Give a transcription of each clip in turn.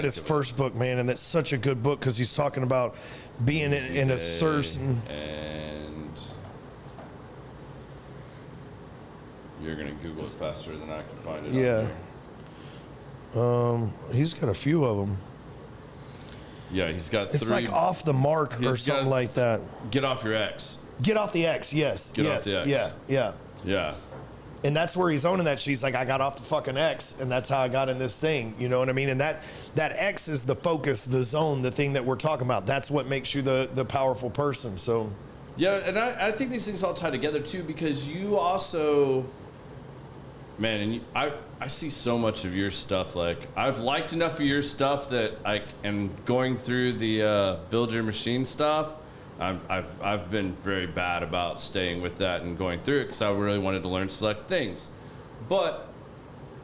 His first book, man, and that's such a good book because he's talking about being in a certain. And you're gonna Google it faster than I can find it. Yeah. He's got a few of them. Yeah, he's got. It's like Off the Mark or something like that. Get off your X. Get off the X. Yes. Get off the X. Yeah. And that's where he's owning that. She's like, I got off the fucking X, and that's how I got in this thing. You know what I mean? And that X is the focus, the zone, the thing that we're talking about. That's what makes you the powerful person. So, yeah, and I think these things all tie together too, because you also, man, and I see so much of your stuff. Like, I've liked enough of your stuff that I am going through the build your machine stuff. I've been very bad about staying with that and going through it because I really wanted to learn select things. But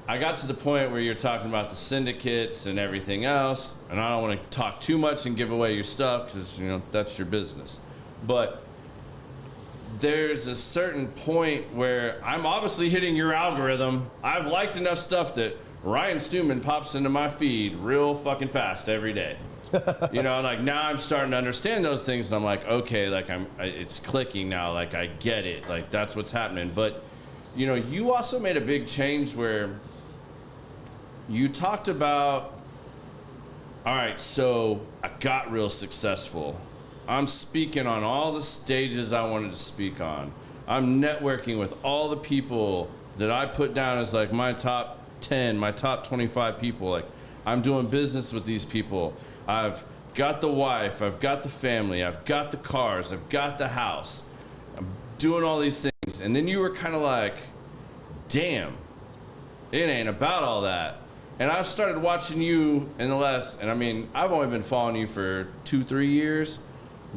I got to the point where you're talking about the syndicates and everything else, and I don't want to talk too much and give away your stuff because, you know, that's your business. But there's a certain point where I'm obviously hitting your algorithm. I've liked enough stuff that Ryan Stewman pops into my feed real fucking fast every day. You know, like now I'm starting to understand those things, and I'm like, okay, like it's clicking now, like I get it, like that's what's happening. But, you know, you also made a big change where you talked about, all right, so I got real successful. I'm speaking on all the stages I wanted to speak on. I'm networking with all the people that I put down as like my top 10, my top 25 people. Like, I'm doing business with these people. I've got the wife, I've got the family, I've got the cars, I've got the house. I'm doing all these things. And then you were kind of like, damn, it ain't about all that. And I've started watching you in the last, and I mean, I've only been following you for 2-3 years,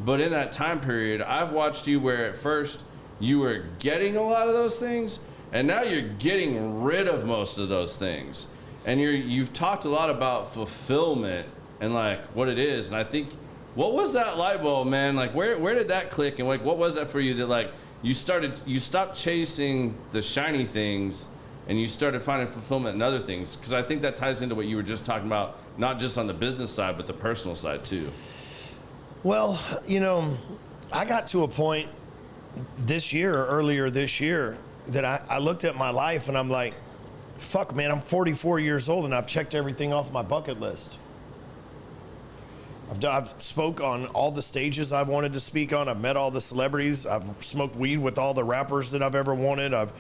but in that time period, I've watched you where at first you were getting a lot of those things, and now you're getting rid of most of those things. And you've talked a lot about fulfillment and like what it is. And I think, what was that light bulb, man? Like where did that click? And like, what was that for you that like you stopped chasing the shiny things and you started finding fulfillment in other things? Because I think that ties into what you were just talking about, not just on the business side, but the personal side too. Well, you know, I got to a point earlier this year, that I looked at my life and I'm like, fuck, man, I'm 44 years old and I've checked everything off my bucket list. I've spoke on all the stages I wanted to speak on. I've met all the celebrities. I've smoked weed with all the rappers that I've ever wanted. I've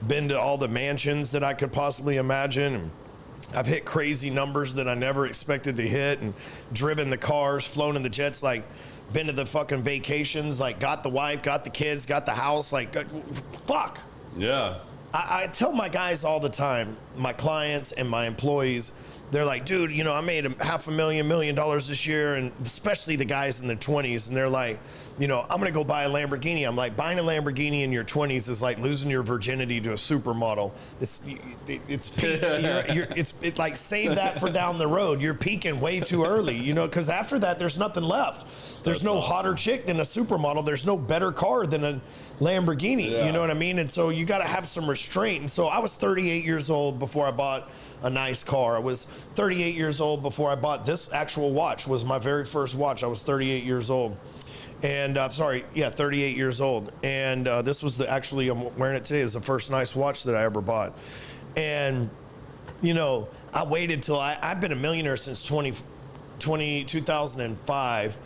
been to all the mansions that I could possibly imagine. And I've hit crazy numbers that I never expected to hit, and driven the cars, flown in the jets, like been to the fucking vacations, like got the wife, got the kids, got the house, like fuck. Yeah. I tell my guys all the time, my clients and my employees, they're like, dude, you know, I made $500,000, $1 million this year, and especially the guys in their 20s, and they're like, you know, I'm gonna go buy a Lamborghini. I'm like, buying a Lamborghini in your 20s is like losing your virginity to a supermodel. It's peak. It's like, save that for down the road. You're peaking way too early, you know, because after that, there's nothing left. There's no hotter chick than a supermodel. There's no better car than a Lamborghini. Yeah. You know what I mean? And so you got to have some restraint. And so I was 38 years old before I bought a nice car. I was 38 years old before I bought this actual watch. Was my very first watch. I was 38 years old. And 38 years old. And this was actually, I'm wearing it today. It was the first nice watch that I ever bought. And, you know, I waited till I've been a millionaire since 2005.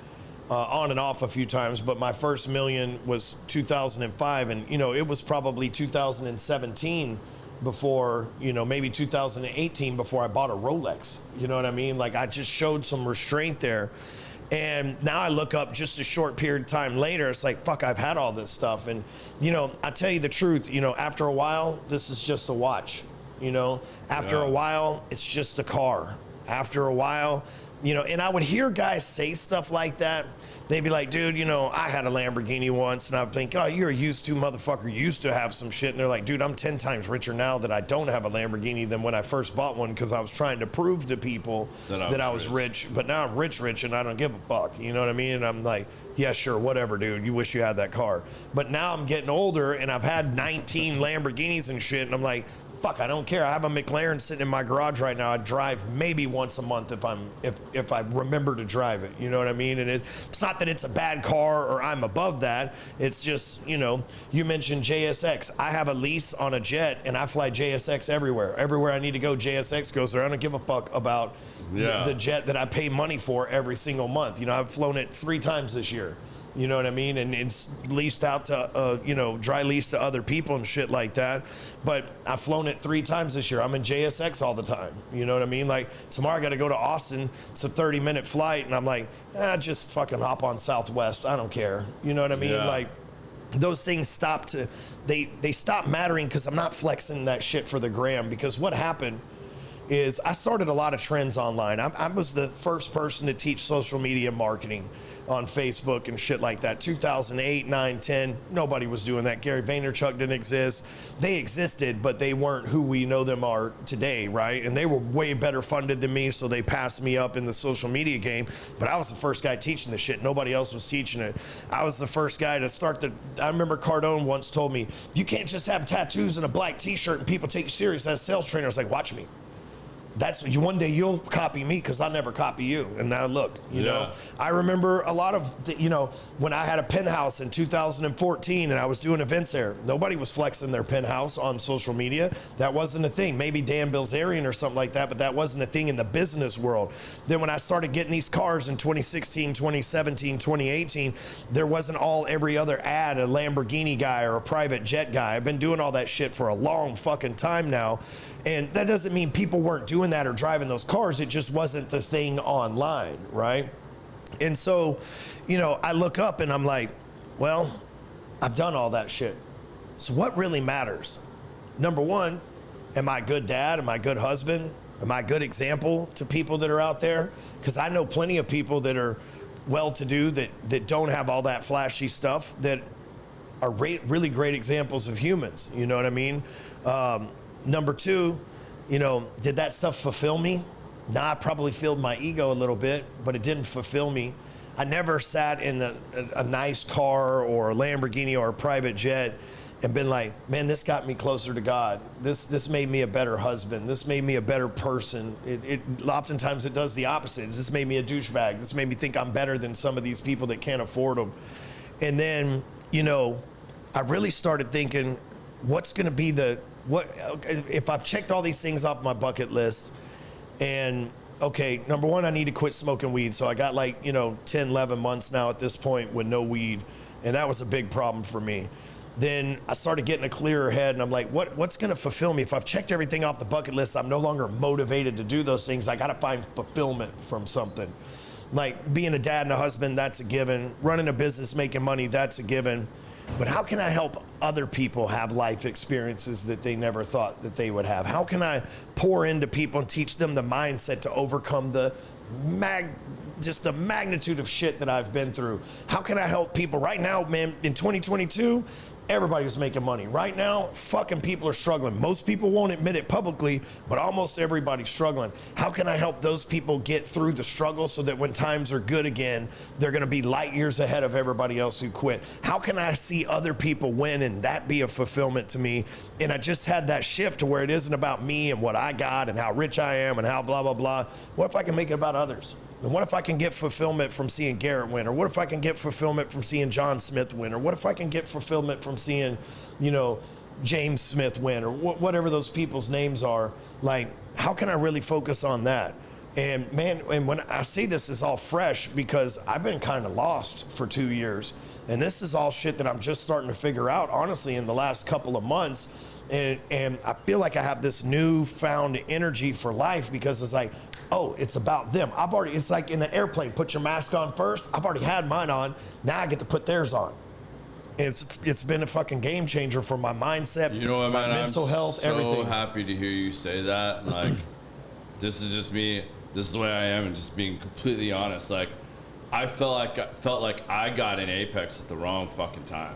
On and off a few times, but my first million was 2005, and you know, it was probably 2017 before, you know, maybe 2018 before I bought a Rolex. You know what I mean? Like, I just showed some restraint there. And now I look up just a short period of time later, it's like, fuck, I've had all this stuff. And, you know, I tell you the truth, you know, after a while, this is just a watch. You know, after a while, it's just a car. After a while, you know, and I would hear guys say stuff like that. They'd be like, dude, you know, I had a Lamborghini once, and I'd think, oh, you're a used to motherfucker. You used to have some shit. And they're like, dude, I'm 10 times richer now that I don't have a Lamborghini than when I first bought one, because I was trying to prove to people that I was rich. But now I'm rich, and I don't give a fuck. You know what I mean? And I'm like, yeah, sure, whatever, dude. You wish you had that car. But now I'm getting older, and I've had 19 Lamborghinis and shit, and I'm like, fuck, I don't care. I have a McLaren sitting in my garage right now. I drive maybe once a month if I remember to drive it. You know what I mean? And it's not that it's a bad car or I'm above that. It's just, you know, you mentioned JSX. I have a lease on a jet and I fly JSX everywhere. Everywhere I need to go, JSX goes there. I don't give a fuck about the jet that I pay money for every single month. You know, I've flown it 3 times this year. You know what I mean? And it's leased out to, you know, dry lease to other people and shit like that. But I've flown it 3 times this year. I'm in JSX all the time. You know what I mean? Like, tomorrow I got to go to Austin. It's a 30-minute flight. And I'm like, just fucking hop on Southwest. I don't care. You know what I mean? Yeah. Like, those things they stop mattering because I'm not flexing that shit for the gram. Because what happened is I started a lot of trends online. I was the first person to teach social media marketing on Facebook and shit like that. 2008, 9, 10, nobody was doing that. Gary Vaynerchuk didn't exist. They existed, but they weren't who we know them are today, right? And they were way better funded than me, so they passed me up in the social media game. But I was the first guy teaching this shit. Nobody else was teaching it. I was the first guy to start I remember Cardone once told me, you can't just have tattoos and a black t-shirt and people take you serious as a sales trainer. I was like, watch me. One day you'll copy me because I'll never copy you. And now look, you know, I remember a lot of, when I had a penthouse in 2014 and I was doing events there, nobody was flexing their penthouse on social media. That wasn't a thing. Maybe Dan Bilzerian or something like that, but that wasn't a thing in the business world. Then when I started getting these cars in 2016, 2017, 2018, there wasn't every other ad, a Lamborghini guy or a private jet guy. I've been doing all that shit for a long fucking time now. And that doesn't mean people weren't doing that or driving those cars. It just wasn't the thing online, right? And so, I look up and I'm like, well, I've done all that shit. So what really matters? Number one, am I a good dad? Am I a good husband? Am I a good example to people that are out there? Because I know plenty of people that are well-to-do that don't have all that flashy stuff that are really great examples of humans. You know what I mean? Number two, did that stuff fulfill me? Nah, I probably filled my ego a little bit, but it didn't fulfill me. I never sat in a nice car or a Lamborghini or a private jet and been like, man, this got me closer to God. This made me a better husband. This made me a better person. Oftentimes it does the opposite. This made me a douchebag. This made me think I'm better than some of these people that can't afford them. And then, I really started thinking, what's going to be if I've checked all these things off my bucket list and okay, number one, I need to quit smoking weed. So I got 10, 11 months now at this point with no weed. And that was a big problem for me. Then I started getting a clearer head and I'm like, what's going to fulfill me? If I've checked everything off the bucket list, I'm no longer motivated to do those things. I got to find fulfillment from something. Like being a dad and a husband, that's a given. Running a business, making money, that's a given. But how can I help other people have life experiences that they never thought that they would have? How can I pour into people and teach them the mindset to overcome the magnitude of shit that I've been through? How can I help people right now, man? In 2022, everybody was making money. Right now, fucking people are struggling. Most people won't admit it publicly, but almost everybody's struggling. How can I help those people get through the struggle so that when times are good again, they're gonna be light years ahead of everybody else who quit? How can I see other people win and that be a fulfillment to me? And I just had that shift to where it isn't about me and what I got and how rich I am and how blah, blah, blah. What if I can make it about others? And what if I can get fulfillment from seeing Garrett win? Or what if I can get fulfillment from seeing John Smith win? Or what if I can get fulfillment from seeing, James Smith win? Or whatever those people's names are. Like, how can I really focus on that? And man, and when I see this is all fresh because I've been kind of lost for 2 years. And this is all shit that I'm just starting to figure out, honestly, in the last couple of months. And I feel like I have this newfound energy for life because it's like, oh, it's about them. It's like in an airplane, put your mask on first. I've already had mine on. Now I get to put theirs on. And it's been a fucking game changer for my mindset, my mental health, everything. I'm so happy to hear you say that. Like, this is just me. This is the way I am, and just being completely honest. Like, I felt like I got in Apex at the wrong fucking time.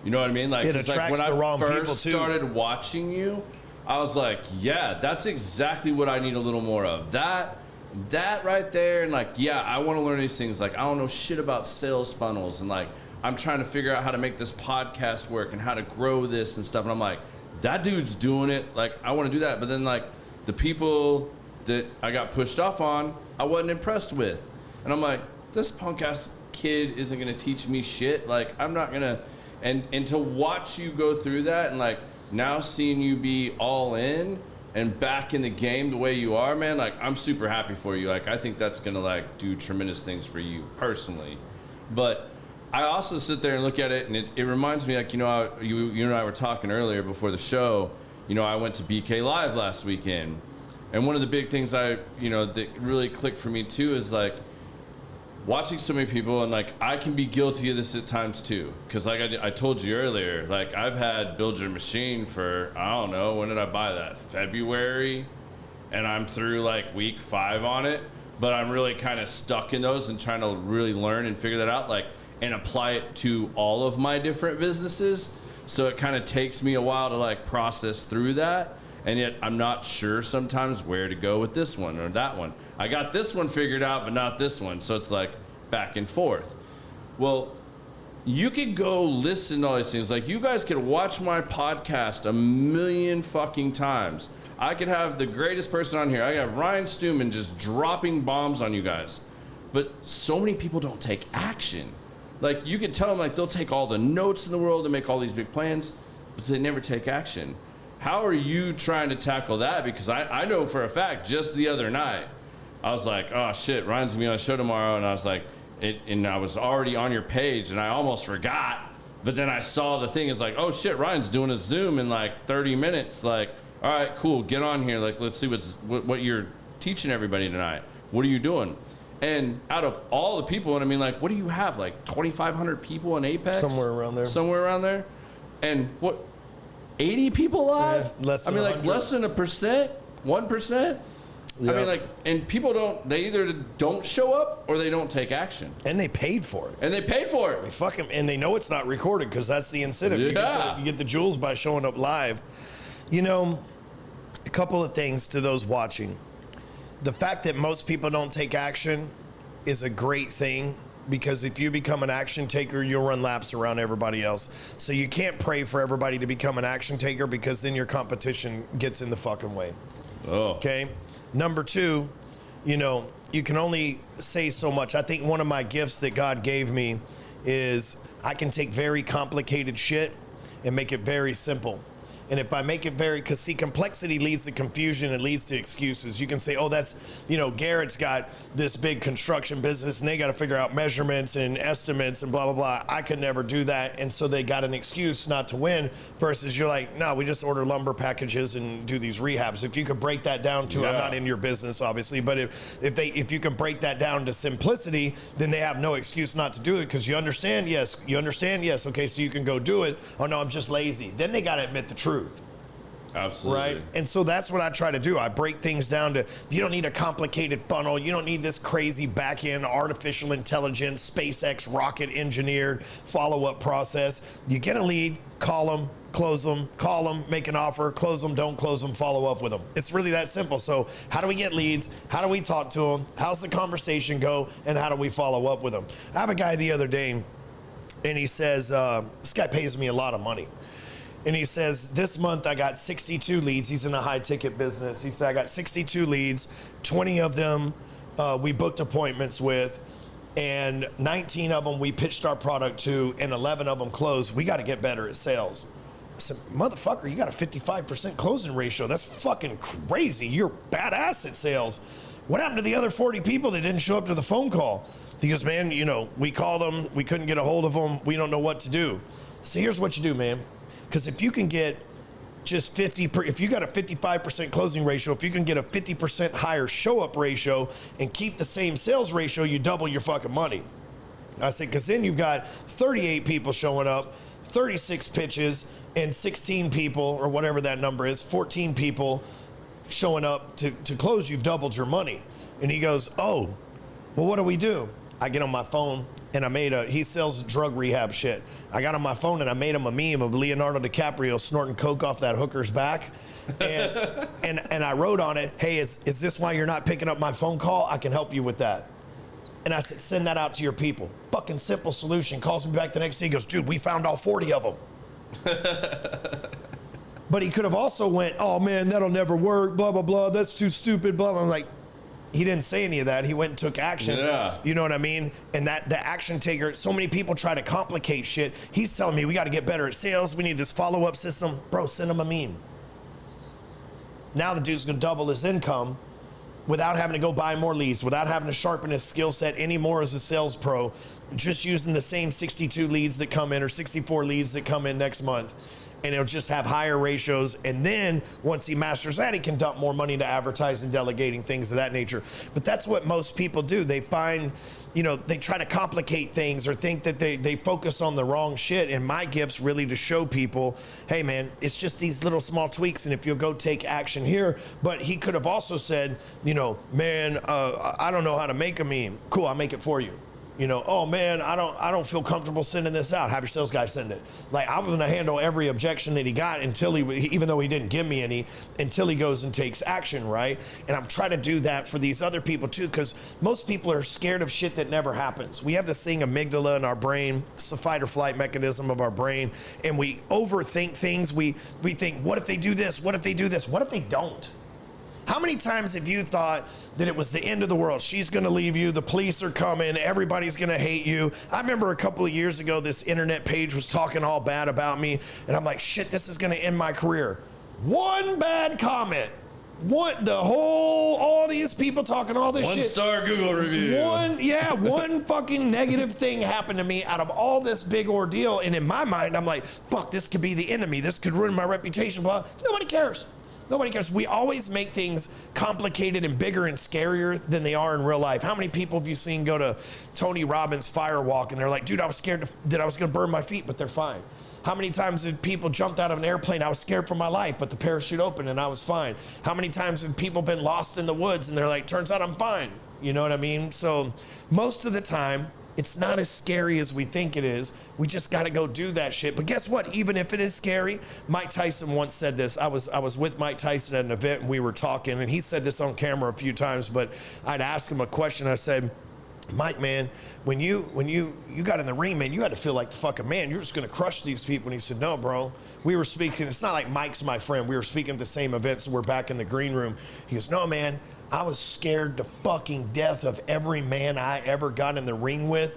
You know what I mean? Like, it attracts when the wrong I people first too. started watching you, I was like, yeah, that's exactly what I need a little more of. That right there, and like, yeah, I want to learn these things. Like, I don't know shit about sales funnels, and like, I'm trying to figure out how to make this podcast work and how to grow this and stuff. And I'm like, that dude's doing it. Like, I want to do that. But then, like, the people that I got pushed off on, I wasn't impressed with. And I'm like, this punk ass kid isn't going to teach me shit. Like, I'm not going to. And to watch you go through that and, like, now seeing you be all in and back in the game the way you are, man, like, I'm super happy for you. Like, I think that's going to, like, do tremendous things for you personally. But I also sit there and look at it, and it reminds me, like, you know, you and I were talking earlier before the show. You know, I went to BK Live last weekend. And one of the big things that really clicked for me, too, is, like, watching so many people, and, like, I can be guilty of this at times, too. Because, like I told you earlier, like, I've had Build Your Machine for, I don't know, when did I buy that? February? And I'm through, like, week 5 on it. But I'm really kind of stuck in those and trying to really learn and figure that out, like, and apply it to all of my different businesses. So it kind of takes me a while to, like, process through that. And yet I'm not sure sometimes where to go with this one or that one. I got this one figured out, but not this one. So it's like back and forth. Well, you could go listen to all these things. Like, you guys could watch my podcast 1,000,000 fucking times. I could have the greatest person on here. I have Ryan Stewman just dropping bombs on you guys. But so many people don't take action. Like, you could tell them, like, they'll take all the notes in the world and make all these big plans, but they never take action. How are you trying to tackle that? Because I know for a fact, just the other night, I was like, oh shit, Ryan's gonna be on a show tomorrow, and I was like, and I was already on your page, and I almost forgot, but then I saw the thing is like, oh shit, Ryan's doing a Zoom in like 30 minutes. Like, all right, cool, get on here. Like, let's see what you're teaching everybody tonight. What are you doing? And out of all the people, and I mean, like, what do you have? Like 2,500 people in Apex? Somewhere around there. Somewhere around there. And what? 80 people live? Yeah, less than 100. Like less than 1%, 1%. Yeah. I mean, like, and people they either don't show up or they don't take action. And they paid for it. They Fuck them, and they know it's not recorded because that's the incentive. Yeah. You get the jewels by showing up live. You know, a couple of things to those watching. The fact that most people don't take action is a great thing, because if you become an action taker, you'll run laps around everybody else. So you can't pray for everybody to become an action taker, because then your competition gets in the fucking way. Oh. Okay? Number 2, you know, you can only say so much. I think one of my gifts that God gave me is I can take very complicated shit and make it very simple. And if I make it very, because see, complexity leads to confusion, it leads to excuses. You can say, oh, that's, you know, Garrett's got this big construction business and they got to figure out measurements and estimates and blah, blah, blah. I could never do that. And so they got an excuse not to win, versus you're like, no, we just order lumber packages and do these rehabs. If you could break that down to, I'm not in your business, obviously, but if you can break that down to simplicity, then they have no excuse not to do it, because you understand, yes, okay, so you can go do it. Oh, no, I'm just lazy. Then they got to admit the truth. Absolutely. Right? And so that's what I try to do. I break things down to, you don't need a complicated funnel. You don't need this crazy back-end artificial intelligence, SpaceX rocket engineered follow-up process. You get a lead, call them, close them, call them, make an offer, close them, don't close them, follow up with them. It's really that simple. So how do we get leads? How do we talk to them? How's the conversation go? And how do we follow up with them? I have a guy the other day, and he says, this guy pays me a lot of money. And he says, this month I got 62 leads. He's in a high ticket business. He said, I got 62 leads, 20 of them we booked appointments with, and 19 of them we pitched our product to, and 11 of them closed. We got to get better at sales. I said, motherfucker, you got a 55% closing ratio. That's fucking crazy. You're badass at sales. What happened to the other 40 people that didn't show up to the phone call? He goes, man, you know, we called them. We couldn't get a hold of them. We don't know what to do. So here's what you do, man. Because if you can get just if you got a 55% closing ratio, if you can get a 50% higher show up ratio and keep the same sales ratio, you double your fucking money. I said, because then you've got 38 people showing up, 36 pitches, and 16 people, or whatever that number is, 14 people showing up to close. You've doubled your money. And he goes, oh, well, what do we do? I get on my phone, and he sells drug rehab shit. I got on my phone and I made him a meme of Leonardo DiCaprio snorting coke off that hooker's back. And I wrote on it, hey, is this why you're not picking up my phone call? I can help you with that. And I said, send that out to your people. Fucking simple solution. Calls me back the next day. He goes, dude, we found all 40 of them. But he could have also went, oh man, that'll never work, blah, blah, blah. That's too stupid, blah, blah. I'm like, he didn't say any of that. He went and took action. Yeah. You know what I mean? And that the action taker, so many people try to complicate shit. He's telling me we got to get better at sales. We need this follow-up system. Bro, send him a meme. Now the dude's going to double his income without having to go buy more leads, without having to sharpen his skill set anymore as a sales pro, just using the same 62 leads that come in or 64 leads that come in next month. And it'll just have higher ratios. And then once he masters that, he can dump more money into advertising, delegating, things of that nature. But that's what most people do. They find, you know, they try to complicate things or think that they focus on the wrong shit. And my gift's really to show people, hey man, it's just these little small tweaks. And if you'll go take action here, but he could have also said, you know, man, I don't know how to make a meme. Cool, I'll make it for you. You know, oh man, I don't feel comfortable sending this out. Have your sales guy send it. Like, I'm gonna handle every objection that he got until even though he didn't give me any, until he goes and takes action, right? And I'm trying to do that for these other people too, because most people are scared of shit that never happens. We have this thing, amygdala in our brain. It's the fight or flight mechanism of our brain, and we overthink things. We think, what if they do this? What if they do this? What if they don't? How many times have you thought that it was the end of the world? She's gonna leave you, the police are coming, everybody's gonna hate you. I remember a couple of years ago, this internet page was talking all bad about me, and I'm like, shit, this is gonna end my career. One bad comment. All these people talking all this shit. 1-star Google review. One fucking negative thing happened to me out of all this big ordeal, and in my mind, I'm like, fuck, this could be the enemy. This could ruin my reputation, blah. Nobody cares. Nobody cares. We always make things complicated and bigger and scarier than they are in real life. How many people have you seen go to Tony Robbins' fire walk and they're like, dude, I was scared that I was going to burn my feet, but they're fine. How many times have people jumped out of an airplane? I was scared for my life, but the parachute opened and I was fine. How many times have people been lost in the woods and they're like, turns out I'm fine. You know what I mean? So most of the time, it's not as scary as we think it is. We just got to go do that shit. But guess what? Even if it is scary, Mike Tyson once said this. I was with Mike Tyson at an event and we were talking, and he said this on camera a few times, but I'd ask him a question. I said, Mike, man, when you got in the ring, man, you had to feel like the fucking man. You're just going to crush these people. And he said, no, bro. We were speaking. It's not like Mike's my friend. We were speaking at the same event, so we're back in the green room. He goes, no, man. I was scared to fucking death of every man I ever got in the ring with,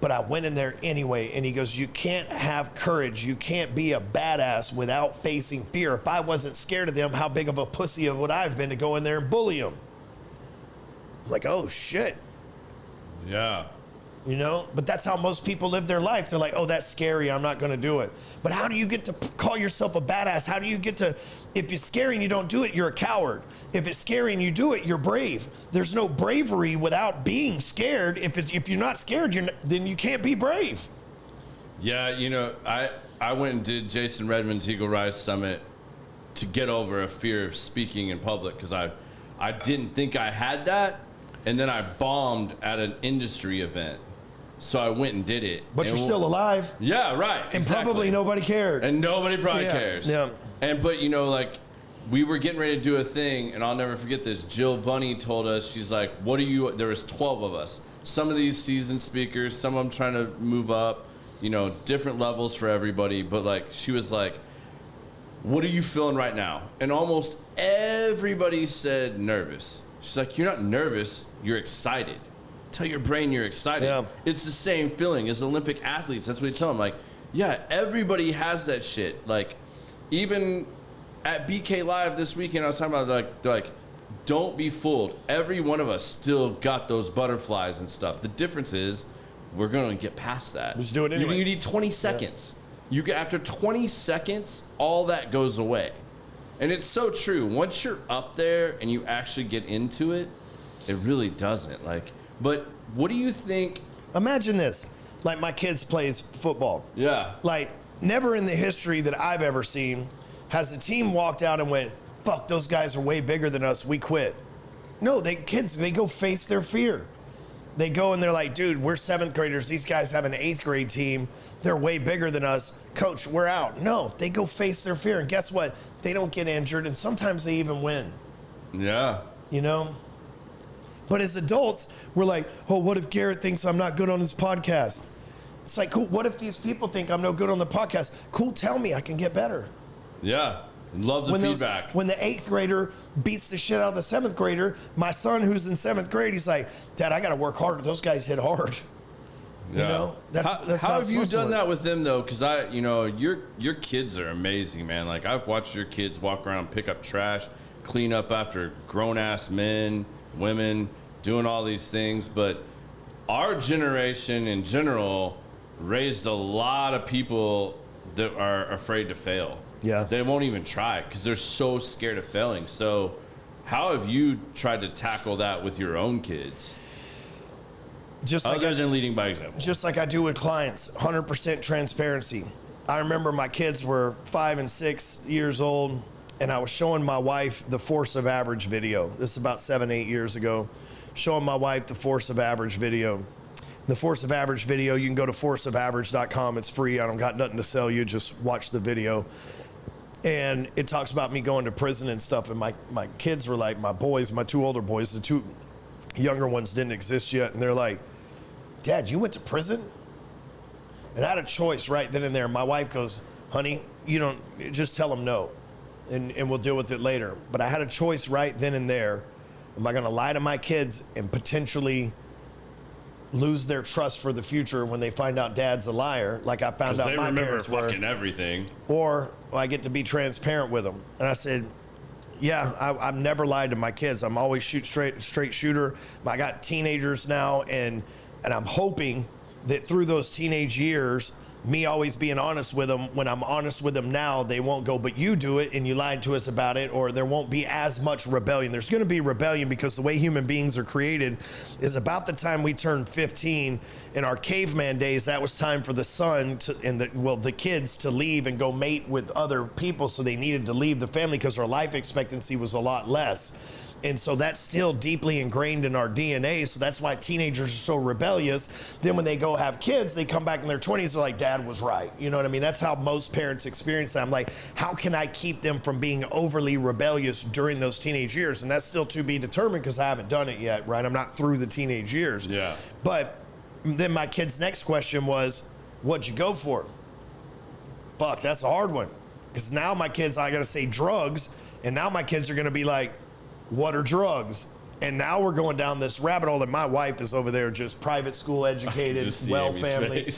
but I went in there anyway. And he goes, you can't have courage. You can't be a badass without facing fear. If I wasn't scared of them, how big of a pussy would I have been to go in there and bully them? I'm like, oh shit. Yeah. You know, but that's how most people live their life. They're like, oh, that's scary. I'm not going to do it. But how do you get to call yourself a badass? How do you get to, if it's scary and you don't do it, you're a coward. If it's scary and you do it, you're brave. There's no bravery without being scared. If you're not scared, then you can't be brave. Yeah, you know, I went and did Jason Redman's Eagle Rise Summit to get over a fear of speaking in public because I didn't think I had that. And then I bombed at an industry event. So I went and did it. But you're still alive. Yeah, right. And probably nobody cared. And nobody probably cares. Yeah. But you know, like, we were getting ready to do a thing, and I'll never forget this. Jill Bunny told us, she's like, there was 12 of us. Some of these seasoned speakers, some of them trying to move up, you know, different levels for everybody. But like, she was like, what are you feeling right now? And almost everybody said nervous. She's like, you're not nervous, you're excited. Tell your brain you're excited. Yeah. It's the same feeling as Olympic athletes. That's what we tell them. Like, yeah, everybody has that shit. Like, even at BK Live this weekend, I was talking about, they're like, don't be fooled. Every one of us still got those butterflies and stuff. The difference is we're going to get past that. Just do it anyway. You need 20 seconds. Yeah. After 20 seconds, all that goes away. And it's so true. Once you're up there and you actually get into it, it really doesn't. Like, but what do you think? Imagine this. Like, my kids plays football. Yeah. Like, never in the history that I've ever seen has the team walked out and went, fuck, those guys are way bigger than us, we quit. No, they go face their fear. They go and they're like, dude, we're 7th graders. These guys have an 8th grade team. They're way bigger than us. Coach, we're out. No, they go face their fear. And guess what? They don't get injured, and sometimes they even win. Yeah. You know? But as adults, we're like, oh, what if Garrett thinks I'm not good on his podcast? It's like, cool, what if these people think I'm no good on the podcast? Cool, tell me, I can get better. Yeah. Love the feedback. When the 8th grader beats the shit out of the 7th grader, my son who's in 7th grade, he's like, Dad, I got to work harder. Those guys hit hard. Yeah. You know, that's how have you done that with them though? Because your kids are amazing, man. Like I've watched your kids walk around, pick up trash, clean up after grown ass men, women, doing all these things. But our generation in general raised a lot of people that are afraid to fail. Yeah, they won't even try because they're so scared of failing. So, how have you tried to tackle that with your own kids? Just other than leading by example. Just like I do with clients, 100% transparency. I remember my kids were 5 and 6 years old, and I was showing my wife the Force of Average video. This is about 7-8 years ago. Showing my wife the Force of Average video. The Force of Average video, you can go to forceofaverage.com. It's free. I don't got nothing to sell you. Just watch the video. And it talks about me going to prison and stuff. And my kids were like, my boys, my 2 older boys, the 2 younger ones didn't exist yet. And they're like, Dad, you went to prison? And I had a choice right then and there. My wife goes, honey, you don't, just tell them no. And we'll deal with it later. But I had a choice right then and there. Am I going to lie to my kids and potentially lose their trust for the future when they find out Dad's a liar, like I found out my parents were? Fucking everything. Or I get to be transparent with them. And I said, yeah, I've never lied to my kids. I'm always straight shooter. I got teenagers now, and I'm hoping that through those teenage years, me always being honest with them, when I'm honest with them now, they won't go, but you do it and you lied to us about it, or there won't be as much rebellion. There's going to be rebellion because the way human beings are created is about the time we turn 15. In our caveman days, that was time for the son the kids to leave and go mate with other people, so they needed to leave the family because our life expectancy was a lot less. And so that's still deeply ingrained in our DNA. So that's why teenagers are so rebellious. Then when they go have kids, they come back in their 20s, they're like, Dad was right. You know what I mean? That's how most parents experience that. I'm like, how can I keep them from being overly rebellious during those teenage years? And that's still to be determined because I haven't done it yet, right? I'm not through the teenage years. Yeah. But then my kid's next question was, what'd you go for? Fuck, that's a hard one. Because now my kids, I got to say drugs. And now my kids are going to be like, what are drugs? And now we're going down this rabbit hole, and my wife is over there just private school educated, well family.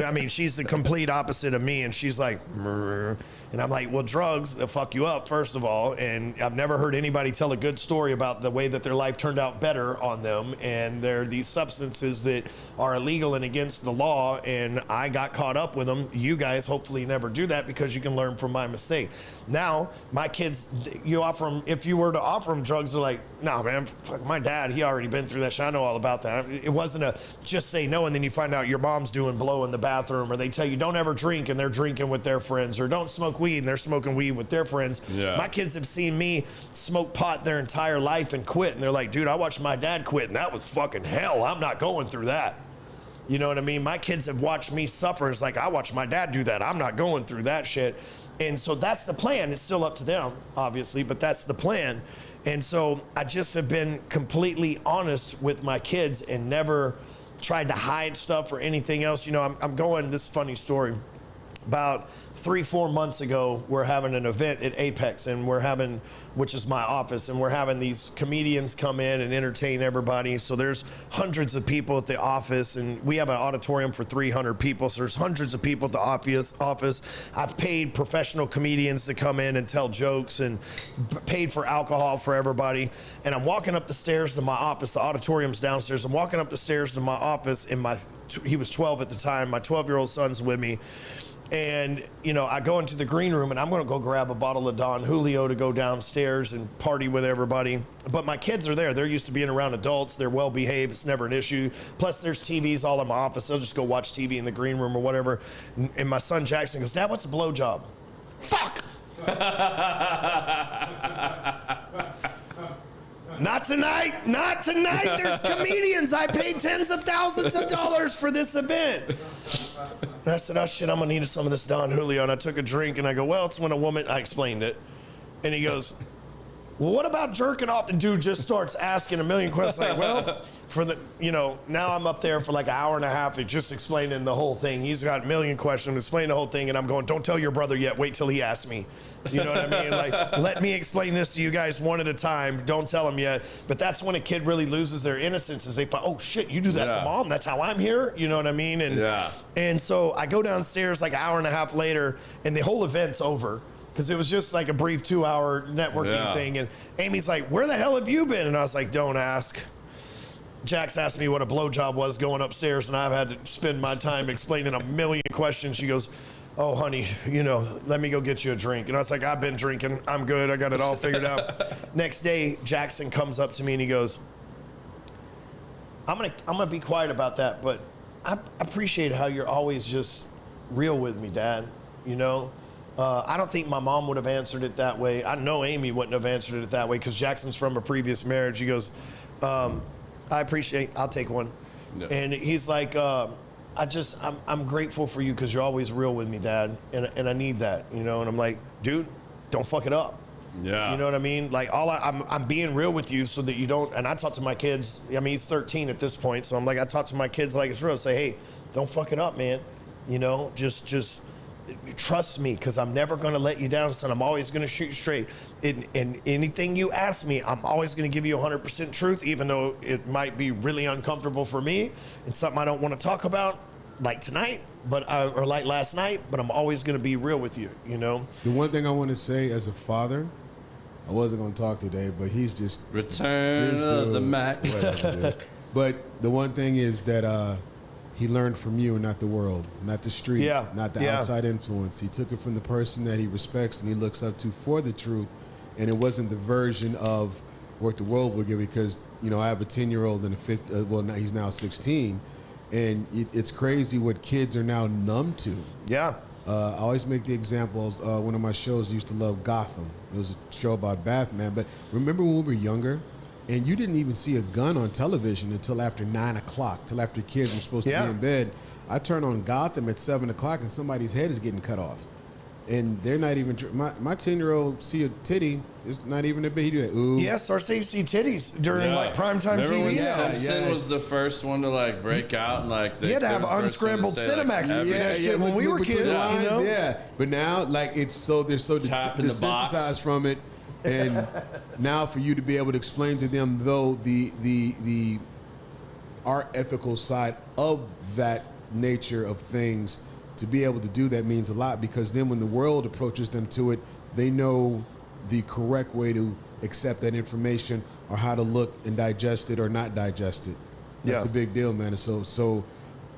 I mean, she's the complete opposite of me, and she's like, and I'm like, well, drugs, they'll fuck you up, first of all. And I've never heard anybody tell a good story about the way that their life turned out better on them. And they're these substances that are illegal and against the law, and I got caught up with them. You guys hopefully never do that because you can learn from my mistake. Now, my kids, you offer them, if you were to offer them drugs, they're like, no, man, fuck my dad, he already been through that shit. I know all about that. It wasn't a just say no, and then you find out your mom's doing blow in the bathroom, or they tell you don't ever drink, and they're drinking with their friends, or don't smoke weed, and they're smoking weed with their friends. Yeah. My kids have seen me smoke pot their entire life and quit, and they're like, dude, I watched my dad quit, and that was fucking hell. I'm not going through that. You know what I mean? My kids have watched me suffer. It's like, I watched my dad do that. I'm not going through that shit. And so that's the plan. It's still up to them, obviously, but that's the plan. And so I just have been completely honest with my kids and never tried to hide stuff or anything else. You know, I'm going, this funny story. About 3-4 months ago, we're having an event at Apex, and which is my office, and we're having these comedians come in and entertain everybody. So there's hundreds of people at the office, and we have an auditorium for 300 people. So there's hundreds of people at the office. I've paid professional comedians to come in and tell jokes, and paid for alcohol for everybody. And I'm walking up the stairs to my office. The auditorium's downstairs. I'm walking up the stairs to my office, and he was 12 at the time. My 12-year-old son's with me. And, you know, I go into the green room, and I'm going to go grab a bottle of Don Julio to go downstairs and party with everybody. But my kids are there. They're used to being around adults. They're well behaved. It's never an issue. Plus, there's TVs all in my office. They'll just go watch TV in the green room or whatever. And my son Jackson goes, Dad, what's a blowjob? Fuck! Not tonight. Not tonight. There's comedians. I paid tens of thousands of dollars for this event. And I said, oh, shit, I'm going to need some of this Don Julio. And I took a drink, and I go, well, it's when a woman, I explained it. And he goes, well, what about jerking off? The dude just starts asking a million questions. Like, well, now I'm up there for like an hour and a half. It's just explaining the whole thing. He's got a million questions, explaining the whole thing. And I'm going, don't tell your brother yet. Wait till he asks me. You know what I mean? Like, let me explain this to you guys one at a time. Don't tell him yet. But that's when a kid really loses their innocence, is they find, oh shit, you do that to mom? That's how I'm here? You know what I mean? And so I go downstairs like an hour and a half later, and the whole event's over. Because it was just like a brief 2-hour networking thing. And Amy's like, where the hell have you been? And I was like, don't ask. Jax asked me what a blowjob was going upstairs, and I've had to spend my time explaining a million questions. She goes, oh, honey, let me go get you a drink. And I was like, I've been drinking. I'm good. I got it all figured out. Next day, Jackson comes up to me and he goes, I'm gonna be quiet about that, but I appreciate how you're always just real with me, Dad. I don't think my mom would have answered it that way. I know Amy wouldn't have answered it that way because Jackson's from a previous marriage. He goes, I'll take one. No. And he's like, I'm grateful for you because you're always real with me, Dad. And I need that, And I'm like, dude, don't fuck it up. Yeah. You know what I mean? Like I'm being real with you so that you don't, and I talk to my kids, he's 13 at this point. So I'm like, I talk to my kids like it's real. Say, hey, don't fuck it up, man. Just trust me, because I'm never going to let you down, son. I'm always going to shoot you straight. And anything you ask me, I'm always going to give you 100% truth, even though it might be really uncomfortable for me and something I don't want to talk about, like tonight, or like last night. But I'm always going to be real with you. The one thing I want to say as a father, I wasn't going to talk today, but he's just Return of the Mac. But the one thing is that he learned from you and not the world, not the street, not the outside influence. He took it from the person that he respects and he looks up to for the truth. And it wasn't the version of what the world would give, because, I have a 10-year-old and now he's now 16. And it's crazy what kids are now numb to. Yeah. I always make the examples. One of my shows used to love Gotham. It was a show about Batman. But remember when we were younger? And you didn't even see a gun on television until after 9 o'clock, till after kids were supposed to be in bed. I turn on Gotham at 7 o'clock and somebody's head is getting cut off. And they're not even, my 10-year-old see a titty, it's not even a bit, he do that, ooh. Yeah, starts to see titties during like primetime TV. Remember when Simpson was the first one to like break out and like you had to have unscrambled Cinemax to see that shit when we were kids. Yeah, but now like they're so desensitized from it. And now for you to be able to explain to them, though, the our ethical side of that nature of things, to be able to do that means a lot, because then when the world approaches them to it, they know the correct way to accept that information or how to look and digest it or not digest it. That's a big deal, man. So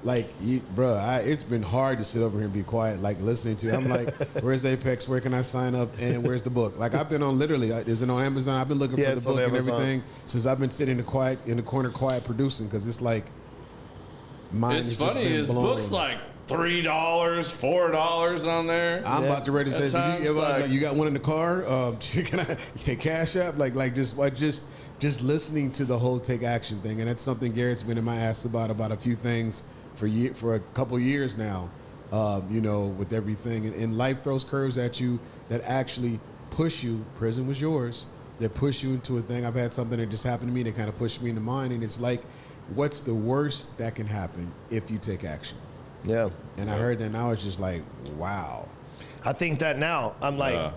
like, it's been hard to sit over here and be quiet, like listening to you. I'm like, where's Apex? Where can I sign up? And where's the book? Like, I've been on is it on Amazon? I've been looking for the book and everything since I've been sitting in the corner quiet producing, because it's like, it's funny, his book's like $3, $4 on there. I'm about to ready to say, you got one in the car? Can I cash up? Like just listening to the whole take action thing. And that's something Garrett's been in my ass about a few things for a couple years now, with everything. And life throws curves at you that actually push you. Prison was yours. That push you into a thing. I've had something that just happened to me that kind of pushed me into mine. And it's like, what's the worst that can happen if you take action? Yeah. And I heard that, and I was just like, wow. I think that now. I'm like,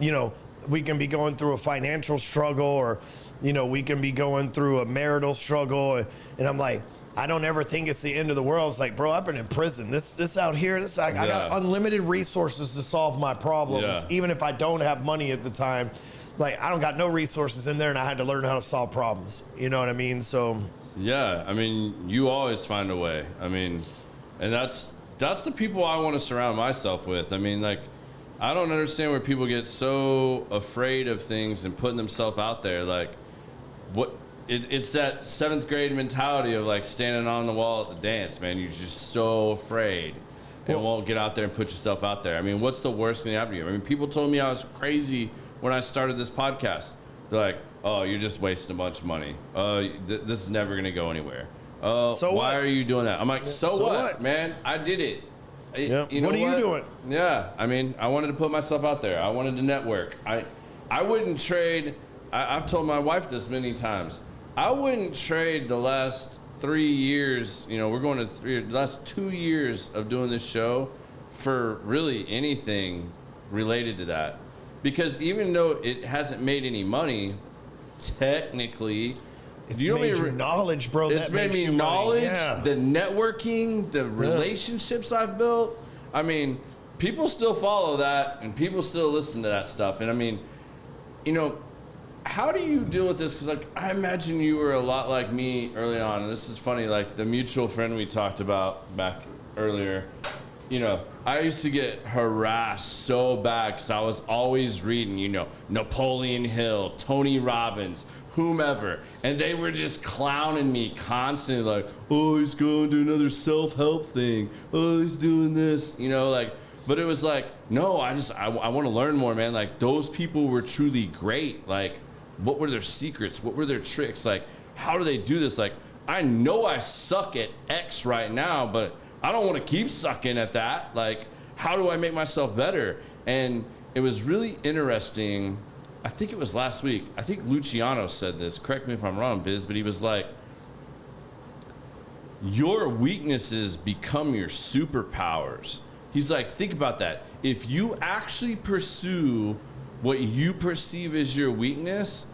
we can be going through a financial struggle, or, we can be going through a marital struggle. And I'm like, I don't ever think it's the end of the world. It's like, bro, I've been in prison. This out here, I got unlimited resources to solve my problems, even if I don't have money at the time. Like, I don't got no resources in there, and I had to learn how to solve problems. You know what I mean? So. Yeah, I mean, you always find a way. I mean, and that's the people I want to surround myself with. I mean, like, I don't understand where people get so afraid of things and putting themselves out there. Like, it's that 7th grade mentality of like standing on the wall at the dance, man. You're just so afraid and won't get out there and put yourself out there. I mean, what's the worst thing that happen to you? I mean, people told me I was crazy when I started this podcast. They're like, oh, you're just wasting a bunch of money. This is never going to go anywhere. So why are you doing that? I'm like, so what, man? I did it. What are you doing? Yeah, I mean, I wanted to put myself out there. I wanted to network. I wouldn't trade I've told my wife this many times. I wouldn't trade the last 3 years, we're going to the last 2 years of doing this show for really anything related to that. Because even though it hasn't made any money, technically, it's made you knowledge, bro. It's made me knowledge, the networking, the relationships I've built. I mean, people still follow that, and people still listen to that stuff. And I mean, how do you deal with this? Because I imagine you were a lot like me early on. And this is funny, like the mutual friend we talked about back earlier. I used to get harassed so bad because I was always reading, Napoleon Hill, Tony Robbins, whomever. And they were just clowning me constantly, like, oh, he's going to another self-help thing. Oh, he's doing this, But it was like, no, I want to learn more, man. Like, those people were truly great. Like, what were their secrets? What were their tricks? Like, how do they do this? Like, I know I suck at X right now, but I don't want to keep sucking at that. Like, how do I make myself better? And it was really interesting. I think it was last week. I think Luciano said this. Correct me if I'm wrong, Biz, but he was like, your weaknesses become your superpowers. He's like, think about that. If you actually pursue what you perceive as your weakness,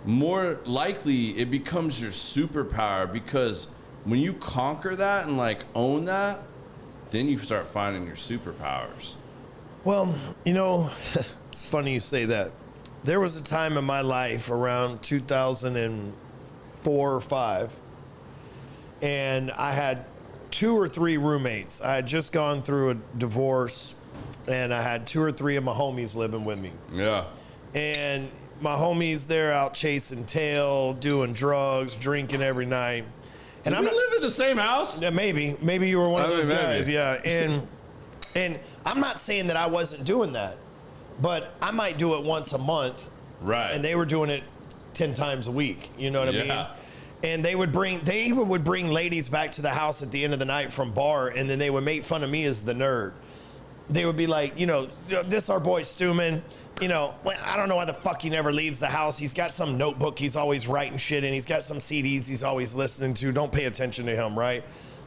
more likely it becomes your superpower, because when you conquer that and like own that, then you start finding your superpowers. Well, it's funny you say that. There was a time in my life around 2004 or 5, and I had 2 or 3 roommates. I had just gone through a divorce, and I had 2 or 3 of my homies living with me. Yeah. And my homies, they're out chasing tail, doing drugs, drinking every night. And Did we live in the same house? Yeah, maybe you were one of those guys. Yeah, and I'm not saying that I wasn't doing that, but I might do it once a month. Right. And they were doing it 10 times a week. You know what I mean? And they even would bring ladies back to the house at the end of the night from bar, and then they would make fun of me as the nerd. They would be like, this our boy Stewman. I don't know why the fuck he never leaves the house. He's got some notebook he's always writing shit in. He's got some CDs he's always listening to. Don't pay attention to him, right?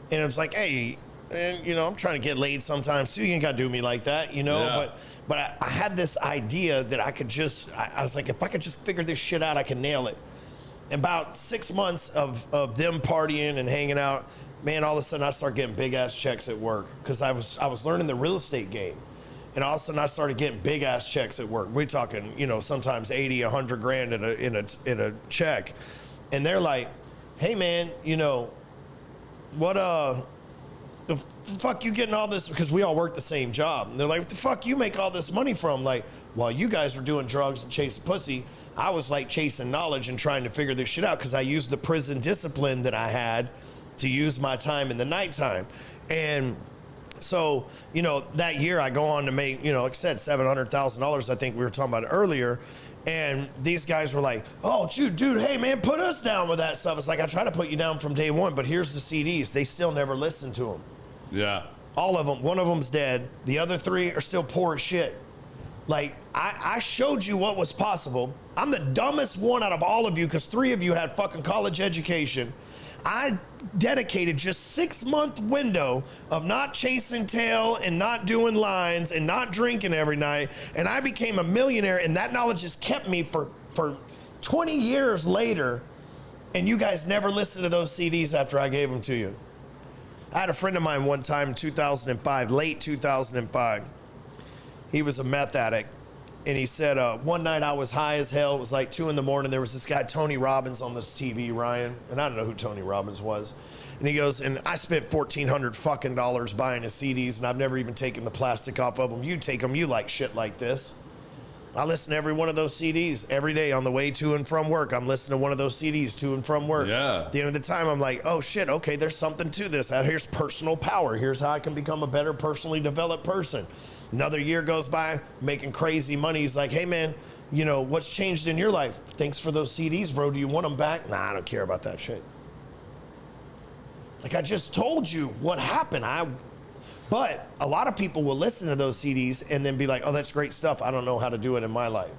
And it was like, hey, and I'm trying to get laid sometimes too. You ain't got to do me like that, Yeah. But I had this idea that I could I was like, if I could just figure this shit out, I can nail it. And about 6 months of them partying and hanging out, man, all of a sudden I started getting big ass checks at work because I was learning the real estate game. And all of a sudden I started getting big ass checks at work. We're talking, sometimes 80, 100 grand in a check. And they're like, hey man, what the fuck you getting all this? Because we all work the same job. And they're like, what the fuck you make all this money from? Like, while you guys were doing drugs and chasing pussy, I was like chasing knowledge and trying to figure this shit out because I used the prison discipline that I had to use my time in the nighttime. And so, that year I go on to make, like I said, $700,000, I think we were talking about it earlier. And these guys were like, oh, dude, hey, man, put us down with that stuff. It's like, I try to put you down from day one, but here's the CDs. They still never listen to them. Yeah. All of them. One of them's dead. The other 3 are still poor as shit. Like, I showed you what was possible. I'm the dumbest one out of all of you because 3 of you had fucking college education. I dedicated just 6-month window of not chasing tail and not doing lines and not drinking every night, and I became a millionaire, and that knowledge has kept me for 20 years later, and you guys never listened to those CDs after I gave them to you. I had a friend of mine one time in 2005, late 2005. He was a meth addict. And he said, one night I was high as hell. It was like 2 a.m. There was this guy, Tony Robbins, on this TV, Ryan. And I don't know who Tony Robbins was. And he goes, and I spent $1,400 fucking dollars buying his CDs, and I've never even taken the plastic off of them. You take them, you like shit like this. I listen to every one of those CDs every day on the way to and from work. I'm listening to one of those CDs to and from work. Yeah. At the end of the time, I'm like, oh shit, okay, there's something to this. Here's personal power. Here's how I can become a better personally developed person. Another year goes by, making crazy money. He's like, hey man, what's changed in your life? Thanks for those CDs, bro. Do you want them back? Nah, I don't care about that shit. Like, I just told you what happened. But a lot of people will listen to those CDs and then be like, oh, that's great stuff. I don't know how to do it in my life.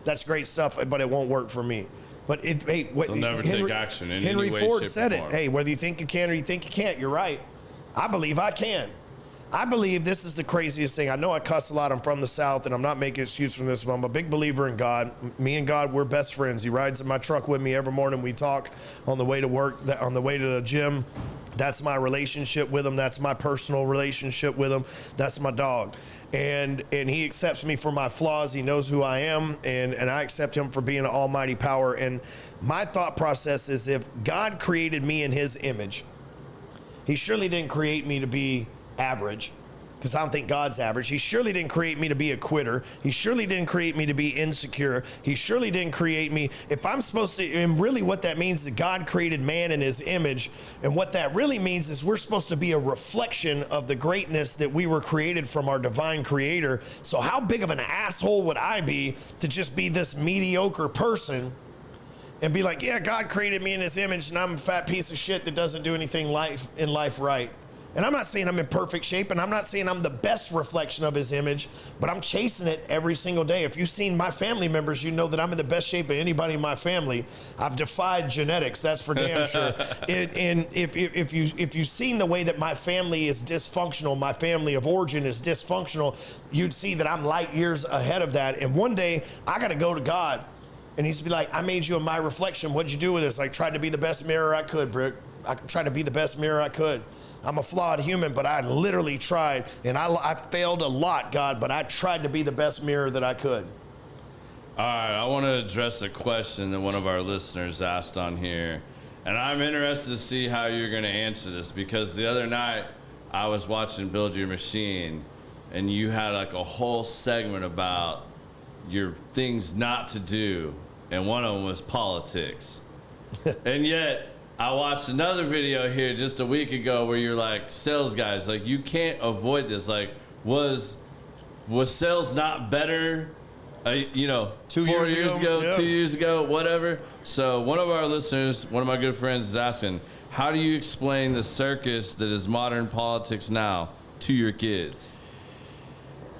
That's great stuff, but it won't work for me. But they'll never take action in Henry any way, Ford shape, said or it. form. Hey, whether you think you can or you think you can't, you're right. I believe I can. I believe this is the craziest thing. I know I cuss a lot. I'm from the South, and I'm not making an excuse from this, but I'm a big believer in God. Me and God, we're best friends. He rides in my truck with me every morning. We talk on the way to work, on the way to the gym. That's my relationship with him. That's my personal relationship with him. That's my dog. And he accepts me for my flaws. He knows who I am, and I accept him for being an almighty power. And my thought process is, if God created me in his image, he surely didn't create me to be average, because I don't think God's average. He surely didn't create me to be a quitter. He surely didn't create me to be insecure. He surely didn't create me. If I'm supposed to, and really what that means is God created man in his image. And what that really means is we're supposed to be a reflection of the greatness that we were created from our divine creator. So how big of an asshole would I be to just be this mediocre person and be like, yeah, God created me in his image, and I'm a fat piece of shit that doesn't do anything in life right. And I'm not saying I'm in perfect shape, and I'm not saying I'm the best reflection of his image, but I'm chasing it every single day. If you've seen my family members, you know that I'm in the best shape of anybody in my family. I've defied genetics, that's for damn sure. And if you've seen the way that my family is dysfunctional, my family of origin is dysfunctional, you'd see that I'm light years ahead of that. And one day, I got to go to God. And he's be like, I made you in my reflection. What'd you do with this? I tried to be the best mirror I could, Brick. I tried to be the best mirror I could. I'm a flawed human, but I literally tried. And I failed a lot, God, but I tried to be the best mirror that I could. All right, I want to address a question that one of our listeners asked on here. And I'm interested to see how you're going to answer this, because the other night I was watching Build Your Machine, and you had like a whole segment about your things not to do. And one of them was politics. And yet, I watched another video here just a week ago where you're like, sales guys, like, you can't avoid this. Like, was sales not better, 4 years ago, yeah. 2 years ago, whatever? So one of our listeners, one of my good friends, is asking, how do you explain the circus that is modern politics now to your kids?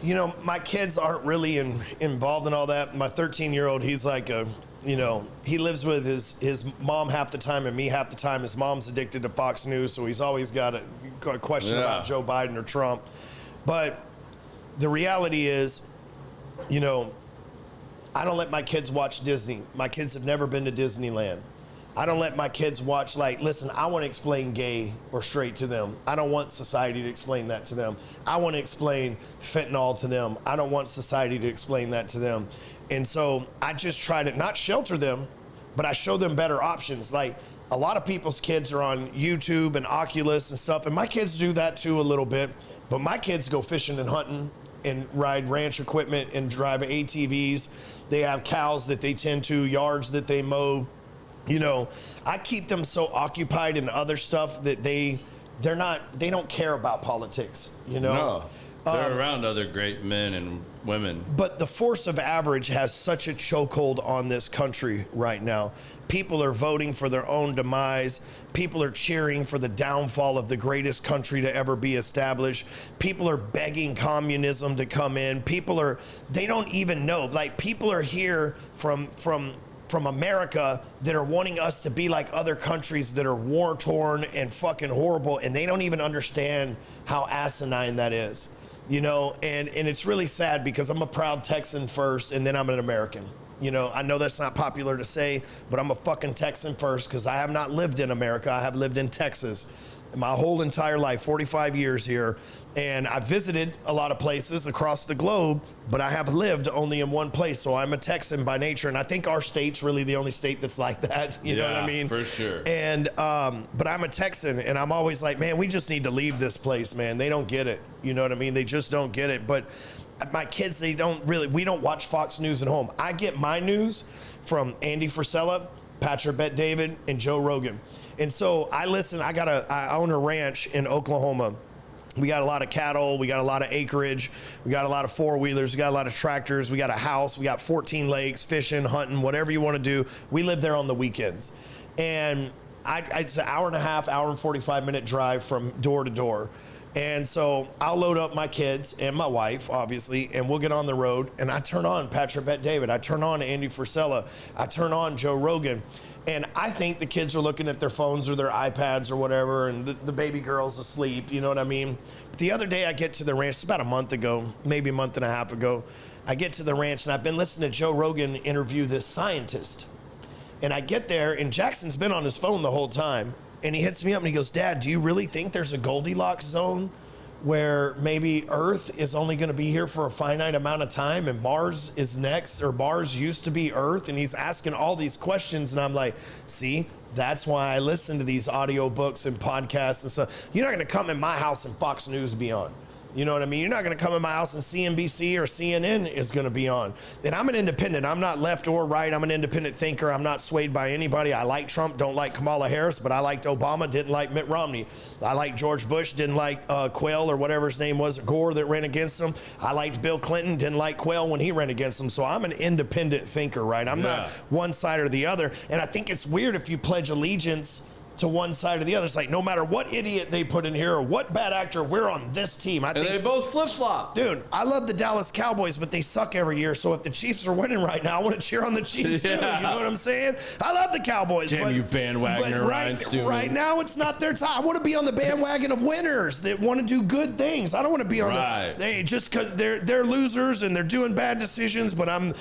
You know, my kids aren't really involved in all that. My 13-year-old, he's like he lives with his mom half the time and me half the time. His mom's addicted to Fox News, so he's always got a question about Joe Biden or Trump. But the reality is, I don't let my kids watch Disney. My kids have never been to Disneyland. I don't let my kids watch, listen, I want to explain gay or straight to them. I don't want society to explain that to them. I want to explain fentanyl to them. I don't want society to explain that to them. And so I just try to not shelter them, but I show them better options. Like, a lot of people's kids are on YouTube and Oculus and stuff, and my kids do that too a little bit, but my kids go fishing and hunting and ride ranch equipment and drive ATVs. They have cows that they tend to, yards that they mow. I keep them so occupied in other stuff that they don't care about politics, No, they're around other great men and women. But the force of average has such a chokehold on this country right now. People are voting for their own demise. People are cheering for the downfall of the greatest country to ever be established. People are begging communism to come in. They don't even know. Like, people are here from America that are wanting us to be like other countries that are war-torn and fucking horrible, and they don't even understand how asinine that is, and it's really sad, because I'm a proud Texan first, and then I'm an American. I know that's not popular to say, but I'm a fucking Texan first, because I have not lived in America. I have lived in Texas my whole entire life, 45 years here. And I visited a lot of places across the globe, but I have lived only in one place. So I'm a Texan by nature. And I think our state's really the only state that's like that. You know what I mean? For sure. And, but I'm a Texan, and I'm always like, man, we just need to leave this place, man. They don't get it. You know what I mean? They just don't get it. But my kids, we don't watch Fox News at home. I get my news from Andy Frisella, Patrick Bet-David, and Joe Rogan. And so I own a ranch in Oklahoma. We got a lot of cattle, we got a lot of acreage, we got a lot of four-wheelers, we got a lot of tractors, we got a house, we got 14 lakes, fishing, hunting, whatever you want to do. We live there on the weekends. And it's an hour and a half, hour and 45-minute drive from door to door. And so I'll load up my kids and my wife, obviously, and we'll get on the road. And I turn on Patrick Bet-David. I turn on Andy Frisella. I turn on Joe Rogan. And I think the kids are looking at their phones or their iPads or whatever, and the baby girl's asleep, you know what I mean? But the other day I get to the ranch, it's about a month ago, maybe a month and a half ago. I get to the ranch, and I've been listening to Joe Rogan interview this scientist. And I get there, and Jackson's been on his phone the whole time. And he hits me up, and he goes, Dad, do you really think there's a Goldilocks zone where maybe Earth is only going to be here for a finite amount of time and Mars is next, or Mars used to be Earth? And he's asking all these questions, and I'm like, see, that's why I listen to these audiobooks and podcasts and stuff. You're not going to come in my house and Fox News be on. You know what I mean? You're not going to come in my house and CNBC or CNN is going to be on. And I'm an independent. I'm not left or right. I'm an independent thinker. I'm not swayed by anybody. I like Trump, don't like Kamala Harris, but I liked Obama, didn't like Mitt Romney. I liked George Bush, didn't like Quayle or whatever his name was, Gore, that ran against him. I liked Bill Clinton, didn't like Quayle when he ran against him. So I'm an independent thinker, right? I'm not one side or the other. And I think it's weird if you pledge allegiance to one side or the other. It's like, no matter what idiot they put in here or what bad actor, we're on this team. I think they both flip-flop. Dude, I love the Dallas Cowboys, but they suck every year. So if the Chiefs are winning right now, I want to cheer on the Chiefs too. You know what I'm saying? I love the Cowboys. Damn you bandwagoner, Ryan Stewman. Right now, it's not their time. I want to be on the bandwagon of winners that want to do good things. I don't want to be on just because they're losers and they're doing bad decisions, but I'm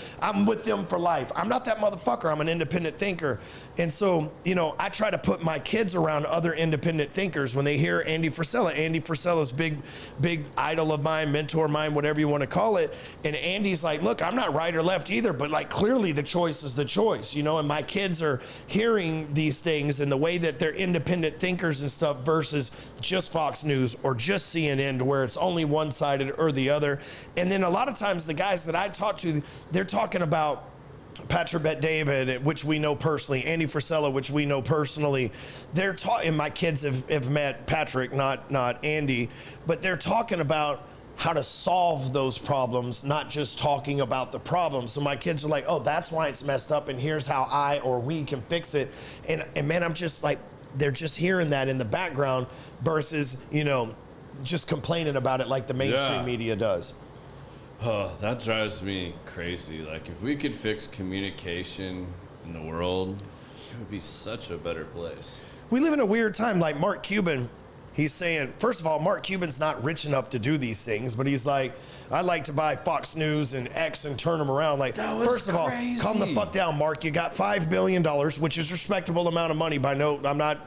with them for life. I'm not that motherfucker. I'm an independent thinker. And so, you know, I try to put my kids around other independent thinkers. When they hear Andy Frisella's big idol of mine, mentor of mine, whatever you want to call it. And Andy's like, look, I'm not right or left either, but like clearly the choice is the choice, you know, and my kids are hearing these things and the way that they're independent thinkers and stuff versus just Fox News or just CNN, to where it's only one-sided or the other. And then a lot of times the guys that I talk to, they're talking about Patrick Bet-David, which we know personally, Andy Frisella, which we know personally. They're talking, and my kids have met Patrick, not Andy, but they're talking about how to solve those problems, not just talking about the problems. So my kids are like, oh, that's why it's messed up, and here's how I or we can fix it. And man, I'm just like, they're just hearing that in the background versus, you know, just complaining about it like the mainstream media does. Oh, that drives me crazy. Like, if we could fix communication in the world, it would be such a better place. We live in a weird time. Like Mark Cuban, he's saying, first of all, Mark Cuban's not rich enough to do these things, but he's like, I'd like to buy Fox News and X and turn them around. Like, first of all, calm the fuck down, Mark. You got $5 billion, which is a respectable amount of money.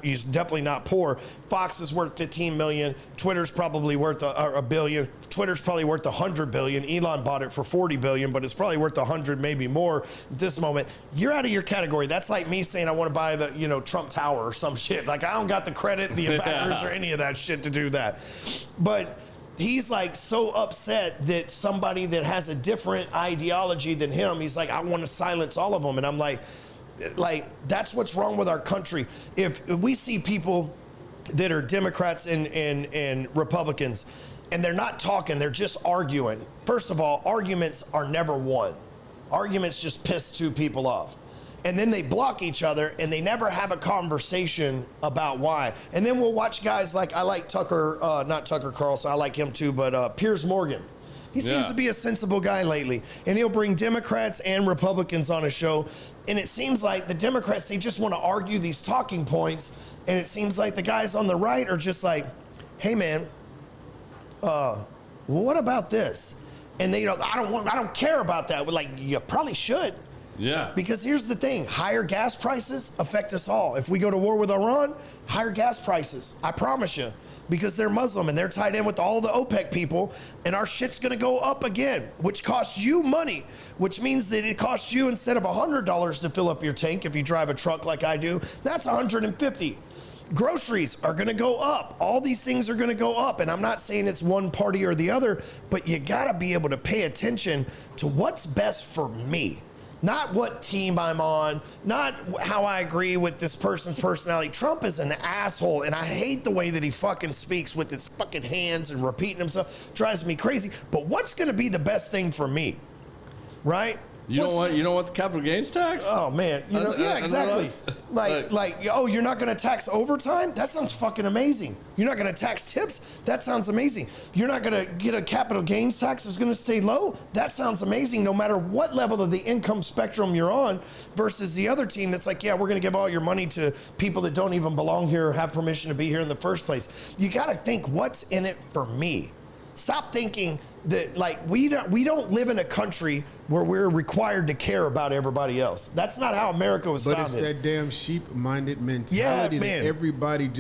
He's definitely not poor. Fox is worth $15 million. Twitter's probably worth a billion. Twitter's probably worth $100 billion. Elon bought it for $40 billion, but it's probably worth 100, maybe more at this moment. You're out of your category. That's like me saying I want to buy the, you know, Trump Tower or some shit. Like, I don't got the credit, the backers, or any of that shit to do that. But he's like so upset that somebody that has a different ideology than him, he's like, I want to silence all of them. And I'm like, that's what's wrong with our country. If we see people that are Democrats and Republicans, and they're not talking, they're just arguing. First of all, arguments are never won. Arguments just piss two people off. And then they block each other, and they never have a conversation about why. And then we'll watch guys like, I like Tucker, not Tucker Carlson, I like him too, but Piers Morgan. He seems to be a sensible guy lately. And he'll bring Democrats and Republicans on a show. And it seems like the Democrats, they just want to argue these talking points. And it seems like the guys on the right are just like, hey man, what about this? And they don't, I don't care about that. But like, you probably should. Yeah. Because here's the thing, higher gas prices affect us all. If we go to war with Iran, higher gas prices, I promise you, because they're Muslim and they're tied in with all the OPEC people, and our shit's gonna go up again, which costs you money, which means that it costs you, instead of $100 to fill up your tank if you drive a truck like I do, that's $150. Groceries are gonna go up. All these things are gonna go up, and I'm not saying it's one party or the other, but you gotta be able to pay attention to what's best for me. Not what team I'm on, not how I agree with this person's personality. Trump is an asshole, and I hate the way that he fucking speaks with his fucking hands and repeating himself. Drives me crazy. But what's gonna be the best thing for me, right? You don't want the capital gains tax? Oh man, yeah, exactly. Oh, you're not going to tax overtime? That sounds fucking amazing. You're not going to tax tips? That sounds amazing. You're not going to get a capital gains tax that's going to stay low? That sounds amazing. No matter what level of the income spectrum you're on, versus the other team that's like, yeah, we're going to give all your money to people that don't even belong here or have permission to be here in the first place. You got to think, what's in it for me? Stop thinking that we don't live in a country where we're required to care about everybody else. That's not how America was founded. But it's that damn sheep-minded mentality that everybody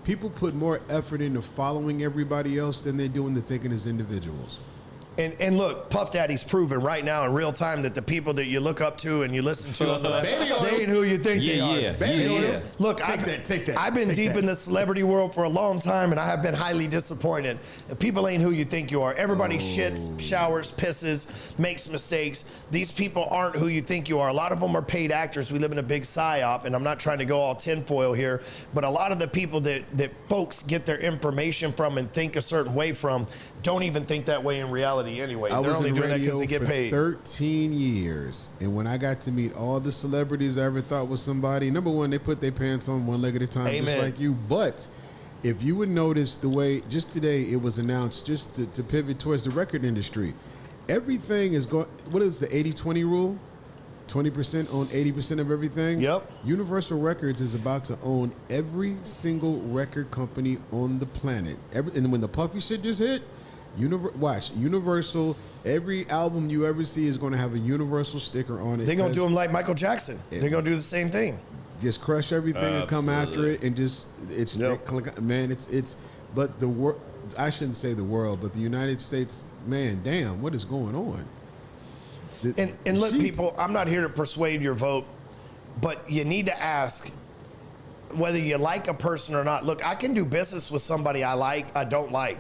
people put more effort into following everybody else than they do into thinking as individuals. And look, Puff Daddy's proven right now in real time that the people that you look up to and you listen to on the left, they ain't who you think they are. Look, take that. I've been deep in the celebrity world for a long time, and I have been highly disappointed. People ain't who you think you are. Everybody shits, showers, pisses, makes mistakes. These people aren't who you think you are. A lot of them are paid actors. We live in a big psyop, and I'm not trying to go all tinfoil here, but a lot of the people that folks get their information from and think a certain way from don't even think that way in reality anyway. They're only doing that because they get paid. 13 years, and when I got to meet all the celebrities I ever thought was somebody, number one, they put their pants on one leg at a time, just like you. But if you would notice the way, just today it was announced, just to pivot towards the record industry, everything is going, what is the 80-20 rule? 20% own 80% of everything? Yep. Universal Records is about to own every single record company on the planet. And when the Puffy shit just hit, Universal, every album you ever see is going to have a Universal sticker on it. They're going to do them like Michael Jackson. They're going to do the same thing. Just crush everything and come after it and just, but the world, I shouldn't say the world, but the United States, man, damn, what is going on? And look, people, I'm not here to persuade your vote, but you need to ask whether you like a person or not. Look, I can do business with somebody I don't like.